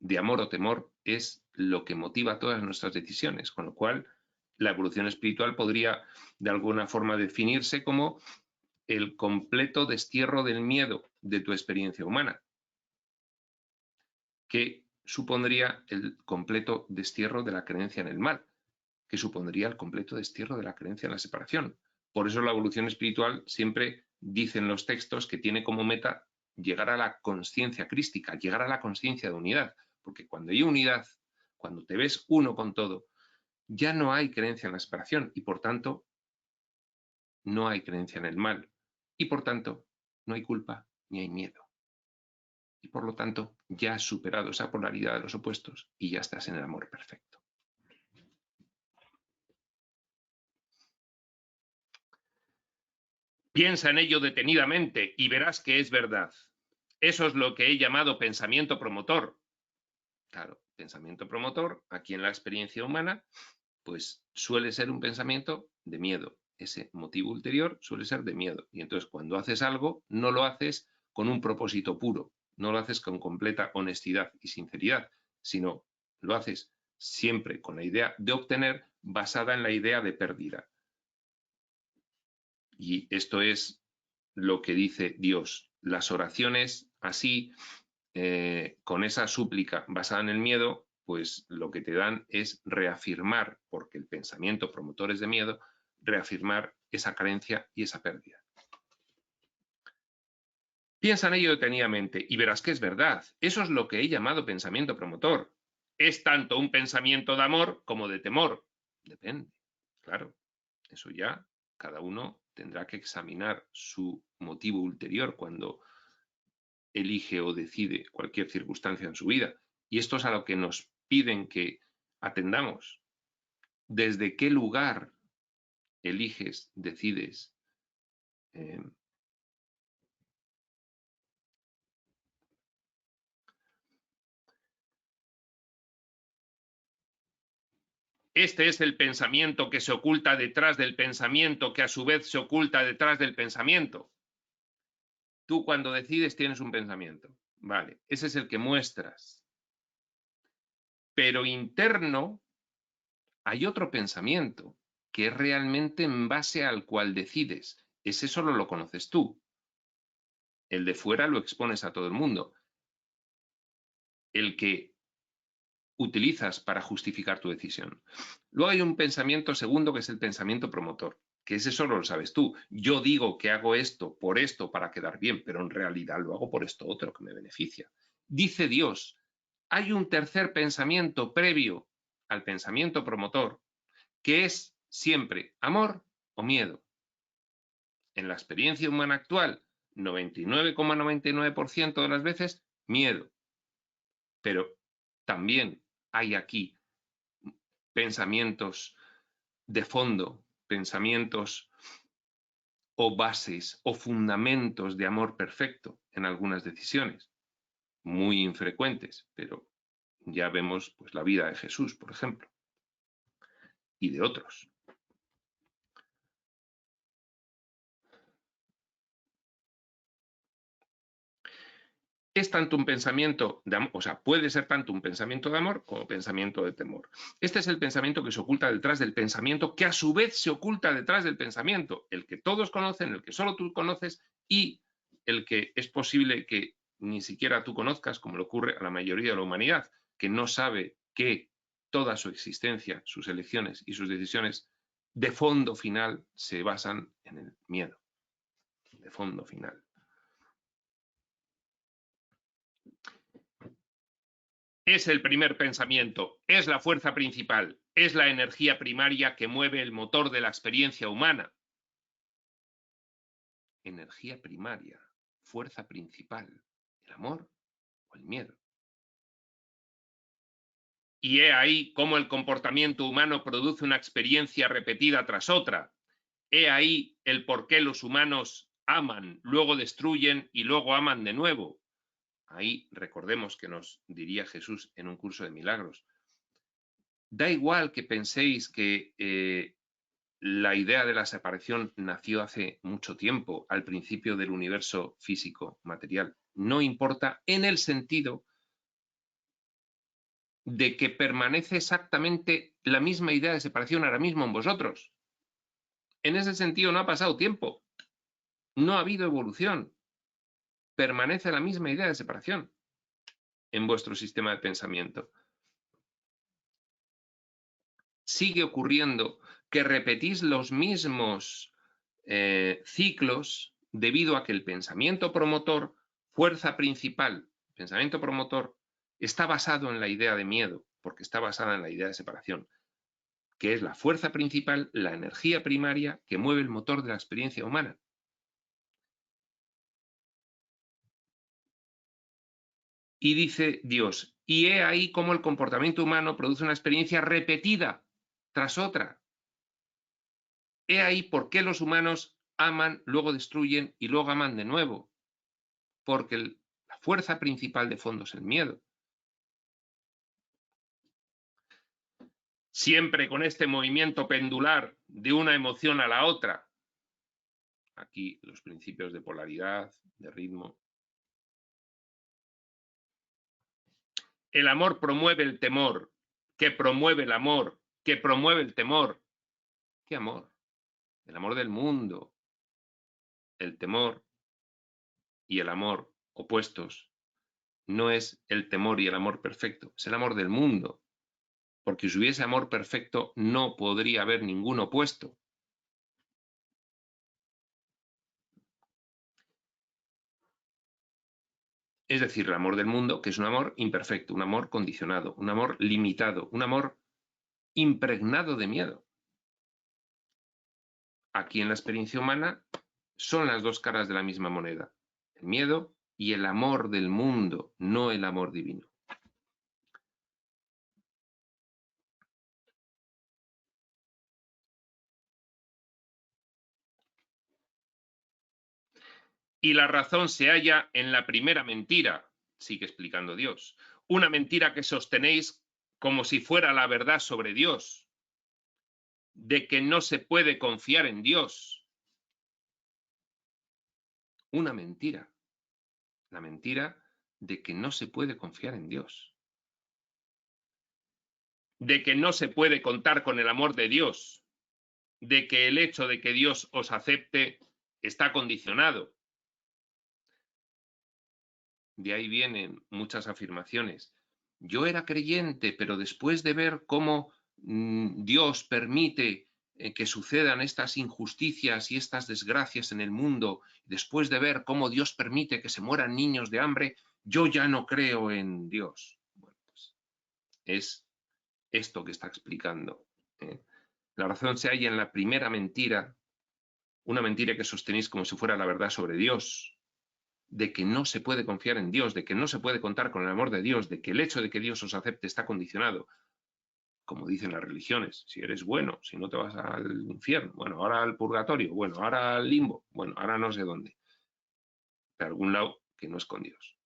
de amor o temor es lo que motiva todas nuestras decisiones, con lo cual la evolución espiritual podría de alguna forma definirse como el completo destierro del miedo de tu experiencia humana, que supondría el completo destierro de la creencia en el mal, que supondría el completo destierro de la creencia en la separación. Por eso la evolución espiritual siempre dicen los textos que tiene como meta llegar a la consciencia crística, llegar a la consciencia de unidad, porque cuando hay unidad, cuando te ves uno con todo, ya no hay creencia en la separación y por tanto no hay creencia en el mal y por tanto no hay culpa ni hay miedo. Y por lo tanto ya has superado esa polaridad de los opuestos y ya estás en el amor perfecto. Piensa en ello detenidamente y verás que es verdad. Eso es lo que he llamado pensamiento promotor. Claro, pensamiento promotor, aquí en la experiencia humana, pues suele ser un pensamiento de miedo. Ese motivo ulterior suele ser de miedo. Y entonces cuando haces algo, no lo haces con un propósito puro, no lo haces con completa honestidad y sinceridad, sino lo haces siempre con la idea de obtener basada en la idea de pérdida. Y esto es lo que dice Dios. Las oraciones así, con esa súplica basada en el miedo, pues lo que te dan es reafirmar, porque el pensamiento promotor es de miedo, reafirmar esa carencia y esa pérdida. Piensa en ello detenidamente y verás que es verdad. Eso es lo que he llamado pensamiento promotor. Es tanto un pensamiento de amor como de temor. Depende, claro. Eso ya cada uno tendrá que examinar su motivo ulterior cuando elige o decide cualquier circunstancia en su vida. Y esto es a lo que nos piden que atendamos. ¿Desde qué lugar eliges, decides? Este es el pensamiento que se oculta detrás del pensamiento, que a su vez se oculta detrás del pensamiento. Tú cuando decides tienes un pensamiento. Vale, ese es el que muestras. Pero interno hay otro pensamiento que es realmente en base al cual decides. Ese solo lo conoces tú. El de fuera lo expones a todo el mundo. El que utilizas para justificar tu decisión. Luego hay un pensamiento segundo que es el pensamiento promotor, que ese solo lo sabes tú. Yo digo que hago esto para quedar bien, pero en realidad lo hago por esto otro que me beneficia. Dice Dios, hay un tercer pensamiento previo al pensamiento promotor, que es siempre amor o miedo. En la experiencia humana actual, 99,99% de las veces, miedo. Pero también hay aquí pensamientos de fondo, pensamientos o bases o fundamentos de amor perfecto en algunas decisiones, muy infrecuentes, pero ya vemos pues la vida de Jesús, por ejemplo, y de otros. Es tanto un pensamiento de amor, o sea, puede ser tanto un pensamiento de amor como pensamiento de temor. Este es el pensamiento que se oculta detrás del pensamiento, que a su vez se oculta detrás del pensamiento, el que todos conocen, el que solo tú conoces y el que es posible que ni siquiera tú conozcas, como le ocurre a la mayoría de la humanidad, que no sabe que toda su existencia, sus elecciones y sus decisiones de fondo final se basan en el miedo, de fondo final. Es el primer pensamiento, es la fuerza principal, es la energía primaria que mueve el motor de la experiencia humana. Energía primaria, fuerza principal, el amor o el miedo. Y he ahí cómo el comportamiento humano produce una experiencia repetida tras otra. He ahí el por qué los humanos aman, luego destruyen y luego aman de nuevo. Ahí recordemos que nos diría Jesús en un curso de milagros. Da igual que penséis que la idea de la separación nació hace mucho tiempo, al principio del universo físico material. No importa en el sentido de que permanece exactamente la misma idea de separación ahora mismo en vosotros. En ese sentido no ha pasado tiempo, no ha habido evolución, permanece la misma idea de separación en vuestro sistema de pensamiento. Sigue ocurriendo que repetís los mismos ciclos debido a que el pensamiento promotor, fuerza principal, pensamiento promotor, está basado en la idea de miedo, porque está basada en la idea de separación, que es la fuerza principal, la energía primaria que mueve el motor de la experiencia humana. Y dice Dios, y he ahí cómo el comportamiento humano produce una experiencia repetida tras otra. He ahí por qué los humanos aman, luego destruyen y luego aman de nuevo, porque la fuerza principal de fondo es el miedo. Siempre con este movimiento pendular de una emoción a la otra. Aquí los principios de polaridad, de ritmo. El amor promueve el temor, que promueve el amor, que promueve el temor. ¿Qué amor? El amor del mundo, el temor y el amor opuestos. No es el temor y el amor perfecto, es el amor del mundo. Porque si hubiese amor perfecto no podría haber ningún opuesto. Es decir, el amor del mundo, que es un amor imperfecto, un amor condicionado, un amor limitado, un amor impregnado de miedo. Aquí en la experiencia humana son las dos caras de la misma moneda, el miedo y el amor del mundo, no el amor divino. Y la razón se halla en la primera mentira, sigue explicando Dios, una mentira que sostenéis como si fuera la verdad sobre Dios, de que no se puede confiar en Dios. Una mentira, la mentira de que no se puede confiar en Dios, de que no se puede contar con el amor de Dios, de que el hecho de que Dios os acepte está condicionado. De ahí vienen muchas afirmaciones. Yo era creyente, pero después de ver cómo Dios permite que sucedan estas injusticias y estas desgracias en el mundo, después de ver cómo Dios permite que se mueran niños de hambre, yo ya no creo en Dios. Bueno, pues es esto que está explicando. La razón se halla en la primera mentira, una mentira que sostenéis como si fuera la verdad sobre Dios, de que no se puede confiar en Dios, de que no se puede contar con el amor de Dios, de que el hecho de que Dios os acepte está condicionado, como dicen las religiones, si eres bueno, si no te vas al infierno, bueno, ahora al purgatorio, bueno, ahora al limbo, bueno, ahora no sé dónde, de algún lado que no es con Dios.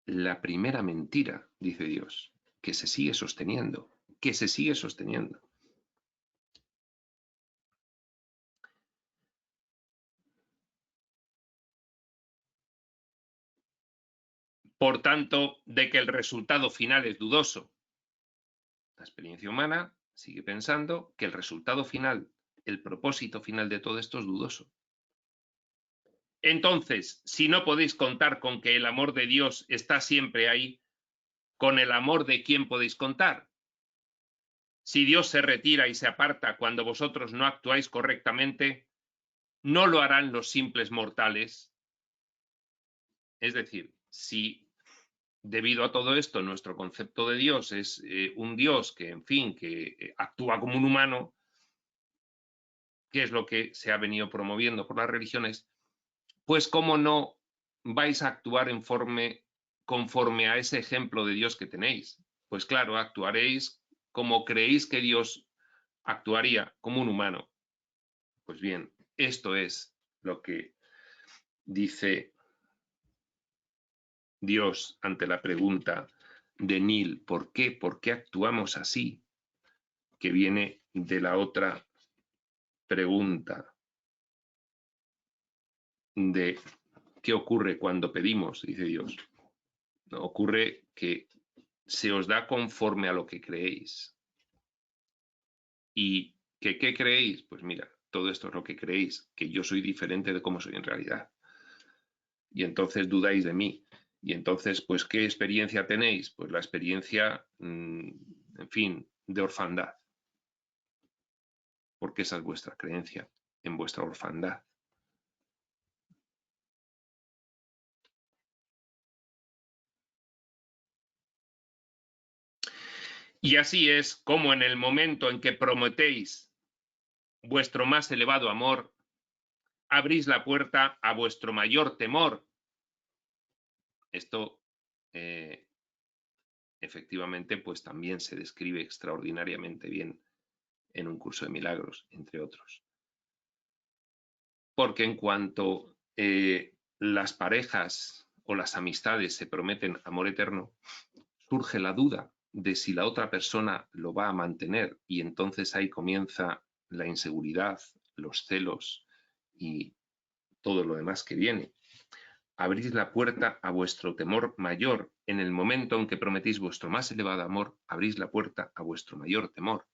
La primera mentira, dice Dios, que se sigue sosteniendo, que se sigue sosteniendo. Por tanto, de que el resultado final es dudoso. La experiencia humana sigue pensando que el resultado final, el propósito final de todo esto es dudoso. Entonces, si no podéis contar con que el amor de Dios está siempre ahí, ¿con el amor de quién podéis contar? Si Dios se retira y se aparta cuando vosotros no actuáis correctamente, ¿no lo harán los simples mortales? Es decir, si debido a todo esto nuestro concepto de Dios es un Dios que, en fin, que actúa como un humano, que es lo que se ha venido promoviendo por las religiones, pues cómo no vais a actuar conforme a ese ejemplo de Dios que tenéis. Pues claro, actuaréis como creéis que Dios actuaría, como un humano. Pues bien, esto es lo que dice Dios ante la pregunta de Neil, ¿por qué? ¿Por qué actuamos así? Que viene de la otra pregunta de ¿qué ocurre cuando pedimos? Dice Dios. No, ocurre que se os da conforme a lo que creéis. ¿Y qué creéis? Pues mira, todo esto es lo que creéis, que yo soy diferente de cómo soy en realidad. Y entonces dudáis de mí. Y entonces, pues, ¿qué experiencia tenéis? Pues la experiencia, en fin, de orfandad. Porque esa es vuestra creencia, en vuestra orfandad. Y así es como en el momento en que prometéis vuestro más elevado amor, abrís la puerta a vuestro mayor temor. Esto, efectivamente, pues también se describe extraordinariamente bien en un curso de milagros, entre otros. Porque en cuanto las parejas o las amistades se prometen amor eterno, surge la duda de si la otra persona lo va a mantener, y entonces ahí comienza la inseguridad, los celos y todo lo demás que viene. Abrís la puerta a vuestro temor mayor. En el momento en que prometís vuestro más elevado amor, abrís la puerta a vuestro mayor temor,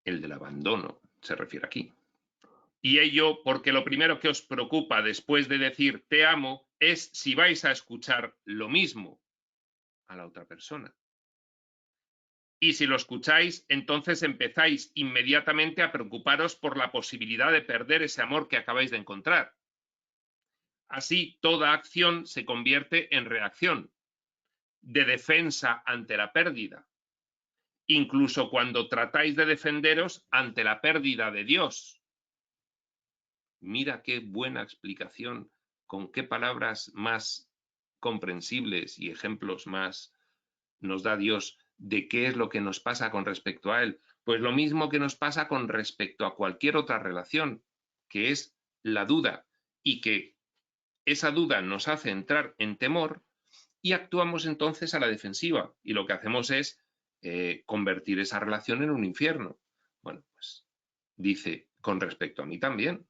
el del abandono, se refiere aquí. Y ello porque lo primero que os preocupa después de decir te amo es si vais a escuchar lo mismo a la otra persona. Y si lo escucháis, entonces empezáis inmediatamente a preocuparos por la posibilidad de perder ese amor que acabáis de encontrar. Así, toda acción se convierte en reacción, de defensa ante la pérdida, incluso cuando tratáis de defenderos ante la pérdida de Dios. Mira qué buena explicación, con qué palabras más comprensibles y ejemplos más nos da Dios de qué es lo que nos pasa con respecto a Él. Pues lo mismo que nos pasa con respecto a cualquier otra relación, que es la duda, y que esa duda nos hace entrar en temor y actuamos entonces a la defensiva, y lo que hacemos es convertir esa relación en un infierno. Bueno, pues dice, con respecto a mí también.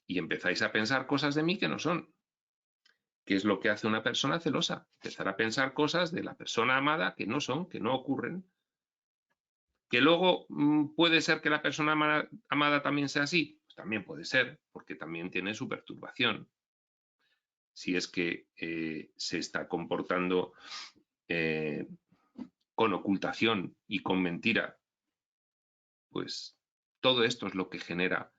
Y empezáis a pensar cosas de mí que no son. ¿Qué es lo que hace una persona celosa? Empezar a pensar cosas de la persona amada que no son, que no ocurren. Que luego puede ser que la persona amada también sea así. Pues también puede ser, porque también tiene su perturbación. Si es que se está comportando con ocultación y con mentira, pues todo esto es lo que genera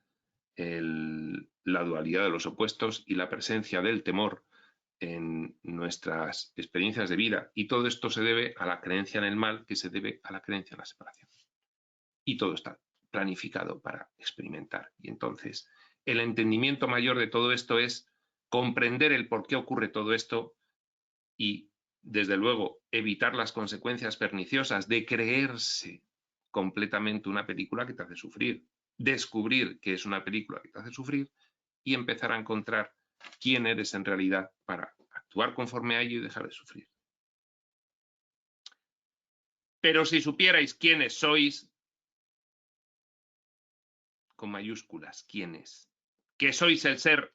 la dualidad de los opuestos y la presencia del temor en nuestras experiencias de vida. Y todo esto se debe a la creencia en el mal, que se debe a la creencia en la separación. Y todo está planificado para experimentar. Y entonces, el entendimiento mayor de todo esto es comprender el por qué ocurre todo esto y, desde luego, evitar las consecuencias perniciosas de creerse completamente una película que te hace sufrir, descubrir que es una película que te hace sufrir y empezar a encontrar quién eres en realidad para actuar conforme a ello y dejar de sufrir. Pero si supierais quiénes sois, con mayúsculas, quiénes, que sois el ser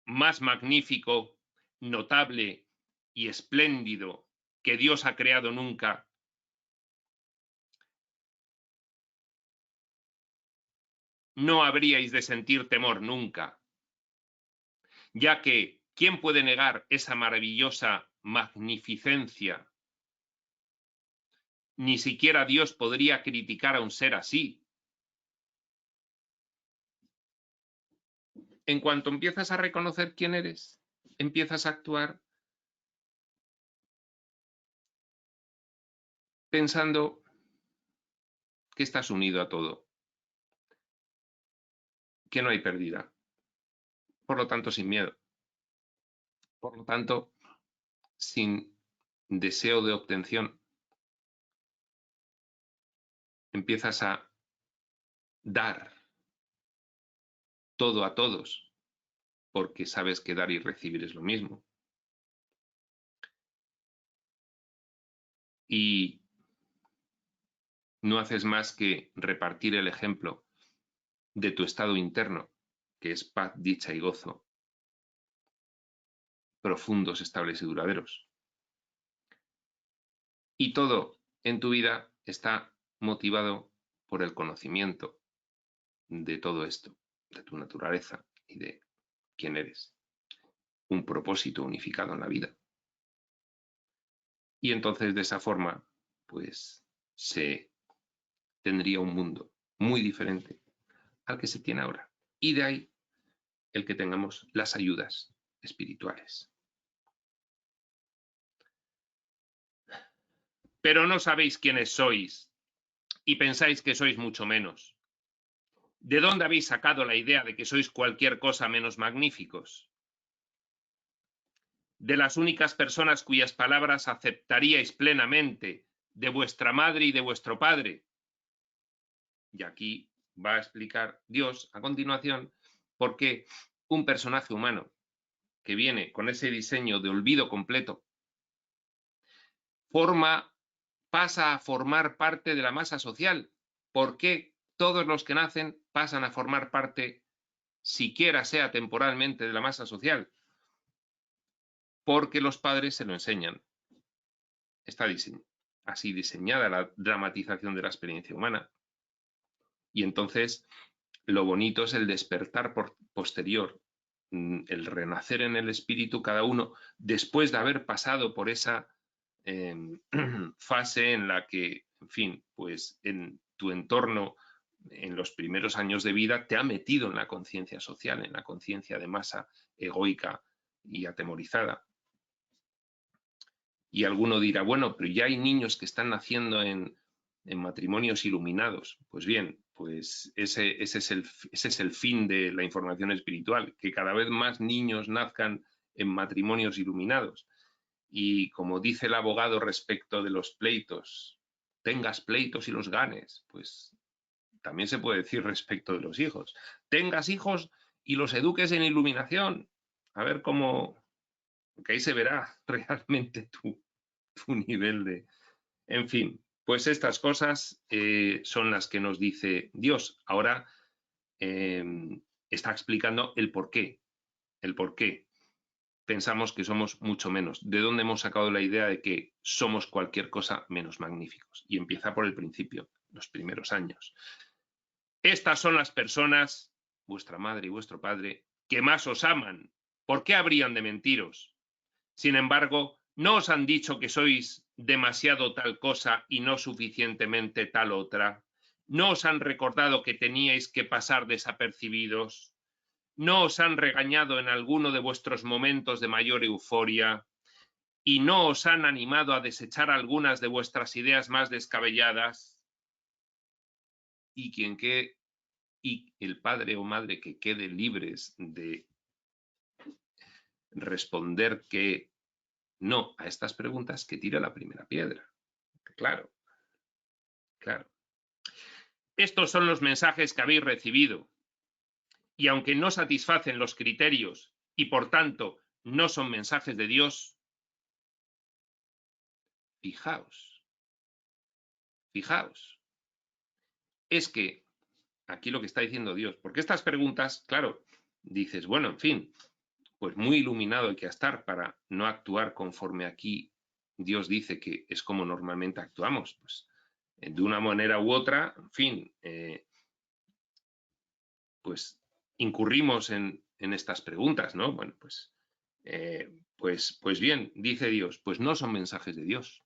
más magnífico, notable y espléndido que Dios ha creado nunca, no habríais de sentir temor nunca, ya que ¿quién puede negar esa maravillosa magnificencia? Ni siquiera Dios podría criticar a un ser así. En cuanto empiezas a reconocer quién eres, empiezas a actuar pensando que estás unido a todo, que no hay pérdida, por lo tanto sin miedo, por lo tanto sin deseo de obtención. Empiezas a dar todo a todos, porque sabes que dar y recibir es lo mismo. Y no haces más que repartir el ejemplo de tu estado interno, que es paz, dicha y gozo, profundos, estables y duraderos. Y todo en tu vida está motivado por el conocimiento de todo esto, de tu naturaleza y de quién eres. Un propósito unificado en la vida. Y entonces de esa forma, pues se tendría un mundo muy diferente al que se tiene ahora. Y de ahí el que tengamos las ayudas espirituales. Pero no sabéis quiénes sois y pensáis que sois mucho menos. ¿De dónde habéis sacado la idea de que sois cualquier cosa menos magníficos? de las únicas personas cuyas palabras aceptaríais plenamente, de vuestra madre y de vuestro padre. Y aquí va a explicar Dios a continuación por qué un personaje humano que viene con ese diseño de olvido completo pasa a formar parte de la masa social. ¿Por qué todos los que nacen pasan a formar parte, siquiera sea temporalmente, de la masa social? Porque los padres se lo enseñan. Está así diseñada la dramatización de la experiencia humana. Y entonces lo bonito es el despertar posterior, el renacer en el espíritu cada uno después de haber pasado por esa fase en la que, en fin, pues en tu entorno, en los primeros años de vida, te ha metido en la conciencia social, en la conciencia de masa egoica y atemorizada. Y alguno dirá, bueno, pero ya hay niños que están naciendo en matrimonios iluminados. Pues bien, pues ese es el fin de la información espiritual, que cada vez más niños nazcan en matrimonios iluminados. Y como dice el abogado respecto de los pleitos, tengas pleitos y los ganes, pues también se puede decir respecto de los hijos. Tengas hijos y los eduques en iluminación. A ver cómo, que ahí se verá realmente tu nivel de... En fin, pues estas cosas son las que nos dice Dios. Ahora está explicando el por qué. El por qué pensamos que somos mucho menos. ¿De dónde hemos sacado la idea de que somos cualquier cosa menos magníficos? Y empieza por el principio, los primeros años. Estas son las personas, vuestra madre y vuestro padre, que más os aman. ¿Por qué habrían de mentiros? Sin embargo, ¿no os han dicho que sois demasiado tal cosa y no suficientemente tal otra? ¿No os han recordado que teníais que pasar desapercibidos? ¿No os han regañado en alguno de vuestros momentos de mayor euforia? ¿Y no os han animado a desechar algunas de vuestras ideas más descabelladas? Y el padre o madre que quede libres de responder que no a estas preguntas, que tire la primera piedra. Claro, claro. Estos son los mensajes que habéis recibido, y aunque no satisfacen los criterios y por tanto no son mensajes de Dios, fijaos, es que aquí lo que está diciendo Dios, porque estas preguntas, claro, dices, bueno, en fin, pues muy iluminado hay que estar para no actuar conforme aquí Dios dice que es como normalmente actuamos, pues de una manera u otra, en fin, pues incurrimos en estas preguntas, ¿no? Bueno, pues bien, dice Dios, pues no son mensajes de Dios.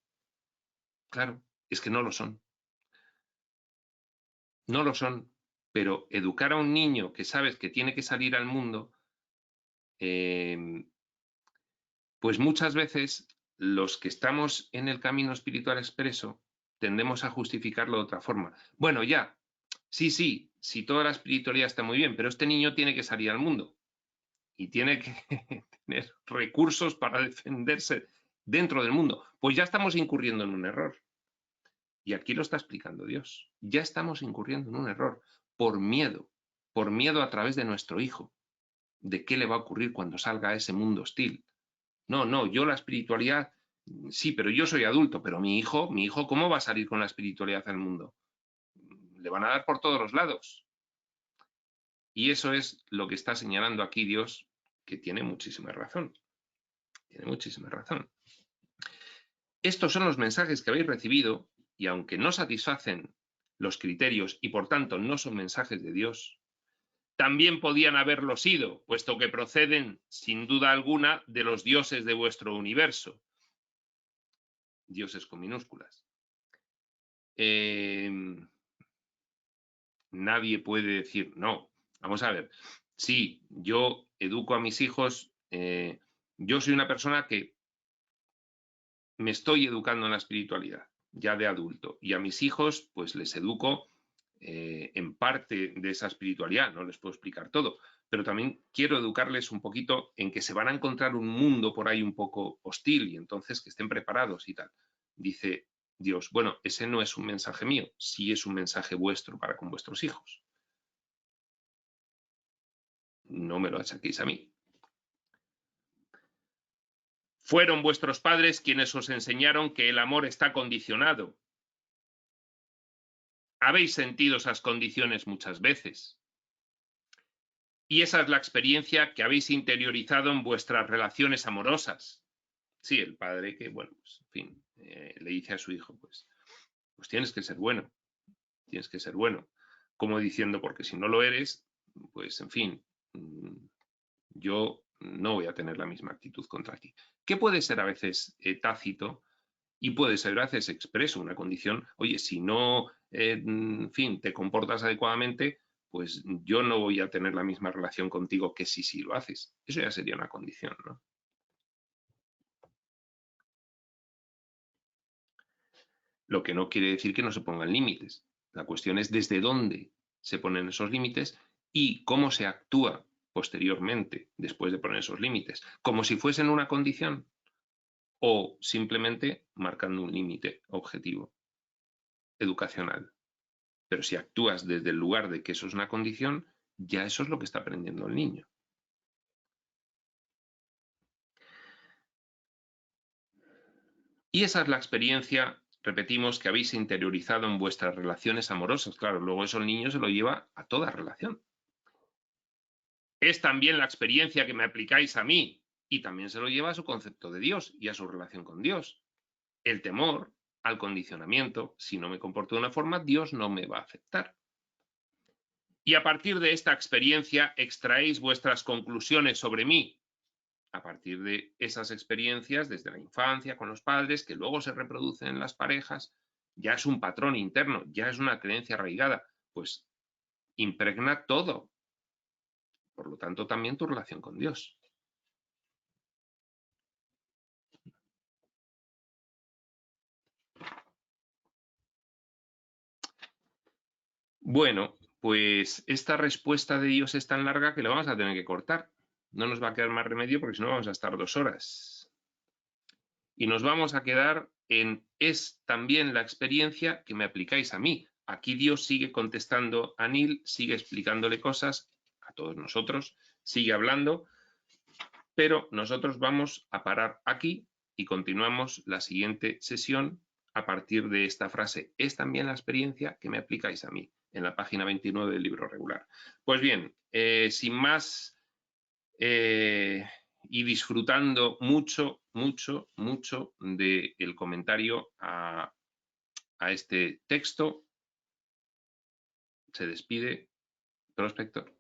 Claro, es que no lo son. No lo son, pero educar a un niño que sabes que tiene que salir al mundo, pues muchas veces los que estamos en el camino espiritual expreso tendemos a justificarlo de otra forma. Bueno, ya, sí, toda la espiritualidad está muy bien, pero este niño tiene que salir al mundo y tiene que tener recursos para defenderse dentro del mundo. Pues ya estamos incurriendo en un error. Y aquí lo está explicando Dios. Ya estamos incurriendo en un error por miedo a través de nuestro hijo, de qué le va a ocurrir cuando salga a ese mundo hostil. No, yo la espiritualidad, sí, pero yo soy adulto, pero mi hijo, ¿cómo va a salir con la espiritualidad al mundo? Le van a dar por todos los lados. Y eso es lo que está señalando aquí Dios, que tiene muchísima razón. Tiene muchísima razón. Estos son los mensajes que habéis recibido, y aunque no satisfacen los criterios y por tanto no son mensajes de Dios, también podían haberlo sido, puesto que proceden, sin duda alguna, de los dioses de vuestro universo. Dioses con minúsculas. Nadie puede decir, no, vamos a ver, sí, yo educo a mis hijos, yo soy una persona que me estoy educando en la espiritualidad, ya de adulto, y a mis hijos pues les educo en parte de esa espiritualidad, no les puedo explicar todo, pero también quiero educarles un poquito en que se van a encontrar un mundo por ahí un poco hostil y entonces que estén preparados y tal. Dice Dios, bueno, ese no es un mensaje mío, sí es un mensaje vuestro para con vuestros hijos. No me lo achaquéis a mí. Fueron vuestros padres quienes os enseñaron que el amor está condicionado. Habéis sentido esas condiciones muchas veces. Y esa es la experiencia que habéis interiorizado en vuestras relaciones amorosas. Sí, el padre que, bueno, pues, en fin, le dice a su hijo, pues tienes que ser bueno, tienes que ser bueno. Como diciendo, porque si no lo eres, pues, en fin, yo no voy a tener la misma actitud contra ti. Que puede ser a veces tácito y puede ser a veces expreso, una condición, oye, si no, en fin, te comportas adecuadamente, pues yo no voy a tener la misma relación contigo que si lo haces. Eso ya sería una condición, ¿no? Lo que no quiere decir que no se pongan límites. La cuestión es desde dónde se ponen esos límites y cómo se actúa posteriormente después de poner esos límites, como si fuesen una condición o simplemente marcando un límite objetivo educacional. Pero si actúas desde el lugar de que eso es una condición, ya eso es lo que está aprendiendo el niño. Y esa es la experiencia, repetimos, que habéis interiorizado en vuestras relaciones amorosas. Claro, luego eso el niño se lo lleva a toda relación. Es también la experiencia que me aplicáis a mí y también se lo lleva a su concepto de Dios y a su relación con Dios. El temor al condicionamiento, si no me comporto de una forma, Dios no me va a aceptar. Y a partir de esta experiencia extraéis vuestras conclusiones sobre mí, a partir de esas experiencias desde la infancia con los padres, que luego se reproducen en las parejas, ya es un patrón interno, ya es una creencia arraigada, pues impregna todo. Por lo tanto, también tu relación con Dios. Bueno, pues esta respuesta de Dios es tan larga que la vamos a tener que cortar. No nos va a quedar más remedio porque si no vamos a estar 2 horas. Y nos vamos a quedar en es también la experiencia que me aplicáis a mí. Aquí Dios sigue contestando a Neil, sigue explicándole cosas a todos nosotros, sigue hablando, pero nosotros vamos a parar aquí y continuamos la siguiente sesión a partir de esta frase. Es también la experiencia que me aplicáis a mí, en la página 29 del libro regular. Pues bien, sin más y disfrutando mucho, mucho, mucho del comentario a este texto, se despide Prospector.